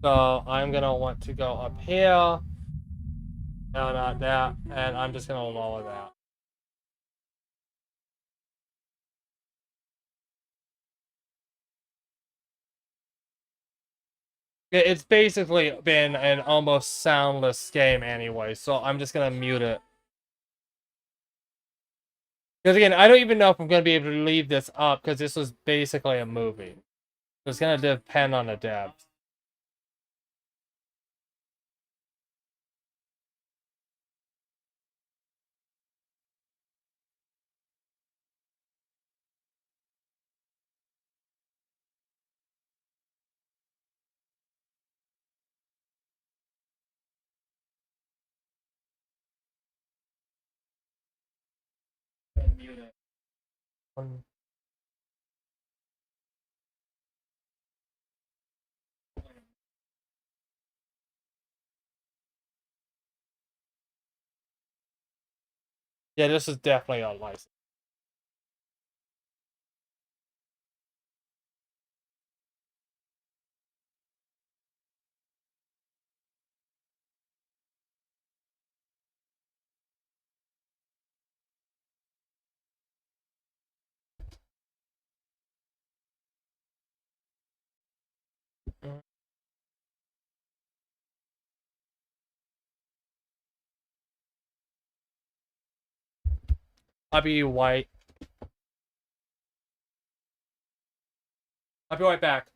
so I'm gonna want to go up here. No, not that, and I'm just gonna lower that. It's basically been an almost soundless game anyway, so I'm just gonna mute it. Because again, I don't even know if I'm gonna be able to leave this up, because this was basically a movie. It's gonna depend on the depth. Yeah, this is definitely a license. I'll be white. I'll be right back.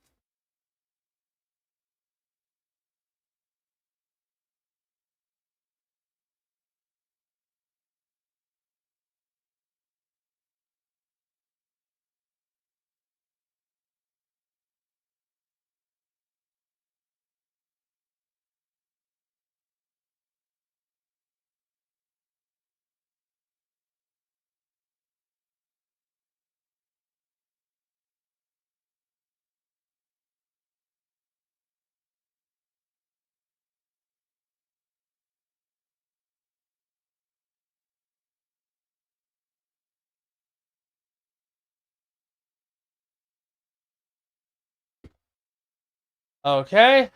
Okay.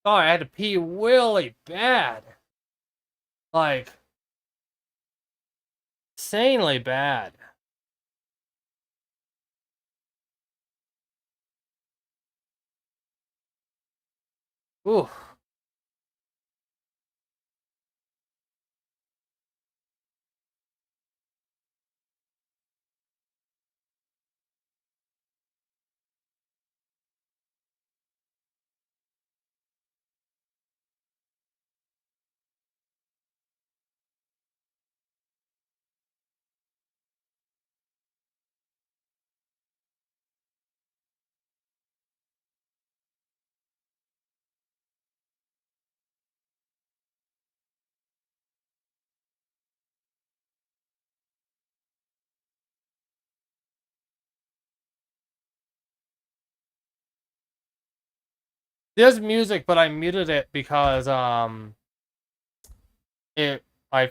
Sorry, I had to pee really bad. Like, insanely bad. Ooh. There's music, but I muted it because I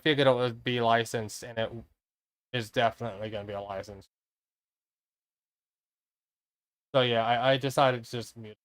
figured it would be licensed, and it is definitely gonna be a license. So yeah, I decided to just mute.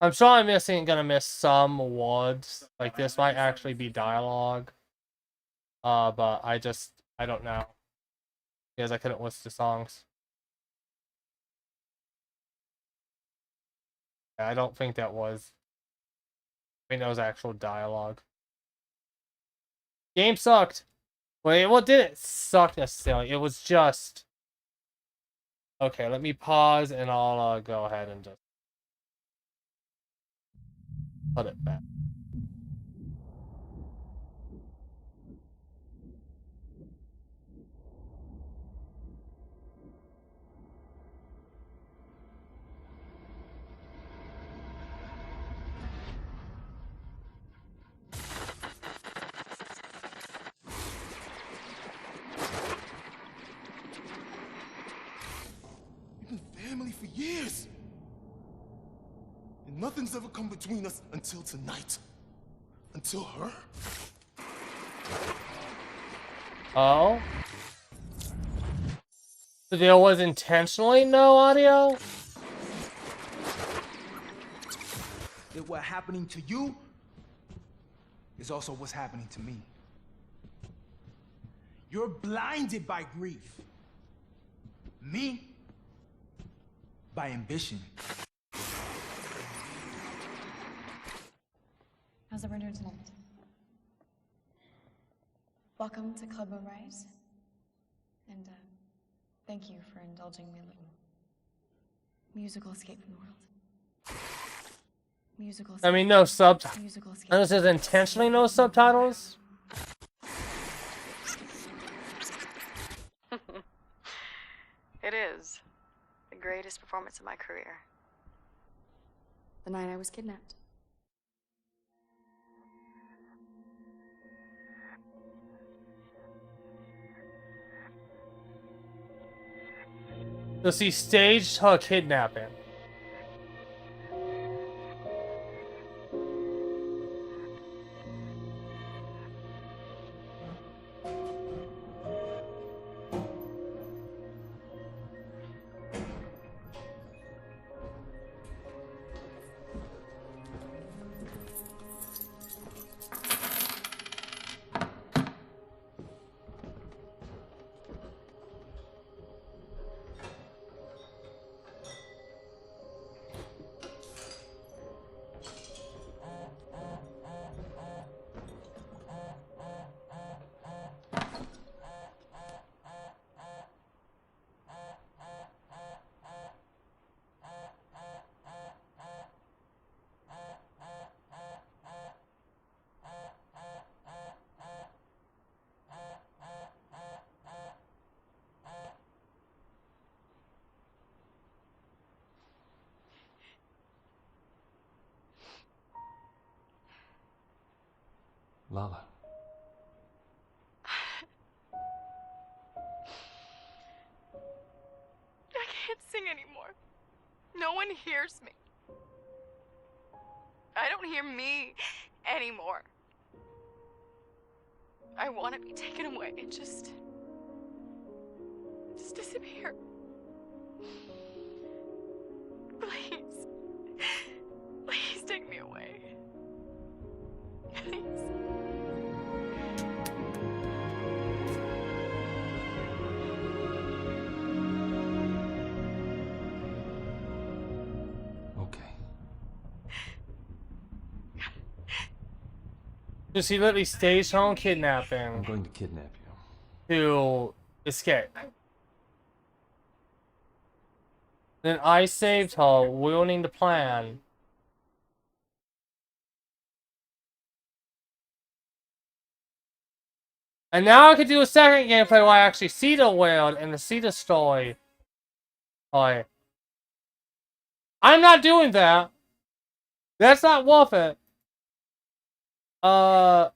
I'm sure I'm gonna miss some words. Like this might actually be dialogue. But I don't know because I couldn't list the songs. I don't think that was. I think that was actual dialogue. Game sucked. Wait, what didn't suck necessarily? It was just. Okay, let me pause and I'll go ahead and just put it back. family for years. And nothing's ever come between us until tonight. Until her? Oh? So there was intentionally no audio? That what happening to you is also what's happening to me. You're blinded by grief. Me, by ambition. How's everyone doing tonight? Welcome to Club Moonrise. And thank you for indulging me a little musical escape from the world. Musical escape. I mean, no subtitles. Musical escape. Unless there's intentionally no subtitles? It is the greatest performance of my career. The night I was kidnapped. So she staged her kidnapping. Lala. I can't sing anymore. No one hears me. I don't hear me anymore. I want to be taken away and just disappear. Please. Please take me away. Please. Okay. So she literally staged her own I'm kidnapping going to kidnap you. to escape. Then I saved her, ruining the plan. And now I can do a second gameplay where I actually see the world and see the story. Alright. I'm not doing that. That's not worth it. No.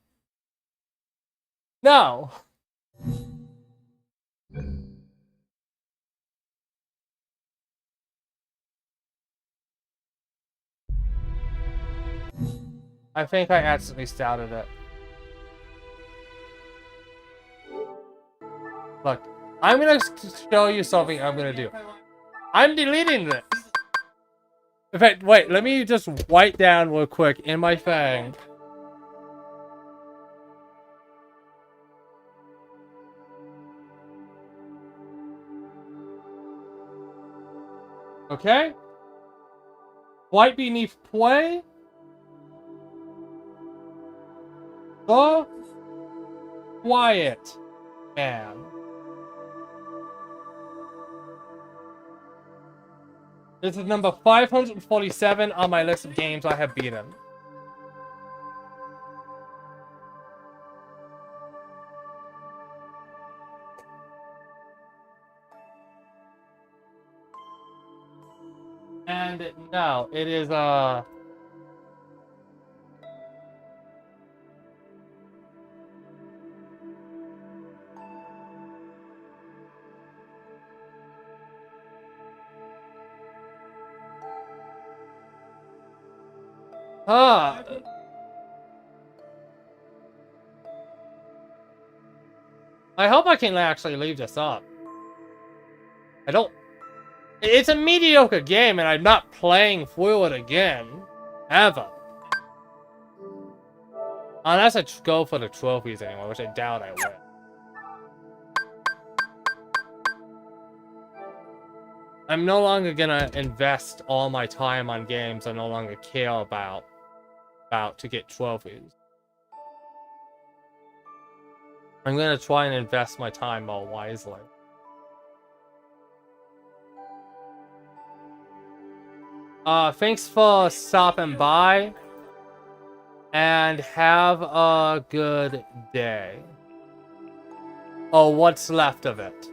I think I accidentally started it. Look, I'm gonna show you something I'm gonna do. I'm deleting this. In fact, wait, let me just write down real quick in my thing. Okay? Right beneath play. The Quiet Man. This is number 547 on my list of games I have beaten. And no, it is Ah. I hope I can actually leave this up. I don't... It's a mediocre game, and I'm not playing through it again. Ever. Unless I go for the trophies anyway, which I doubt I will. I'm no longer gonna invest all my time on games I no longer care about to get trophies. I'm gonna try and invest my time more wisely. Thanks for stopping by, and have a good day. Or what's left of it.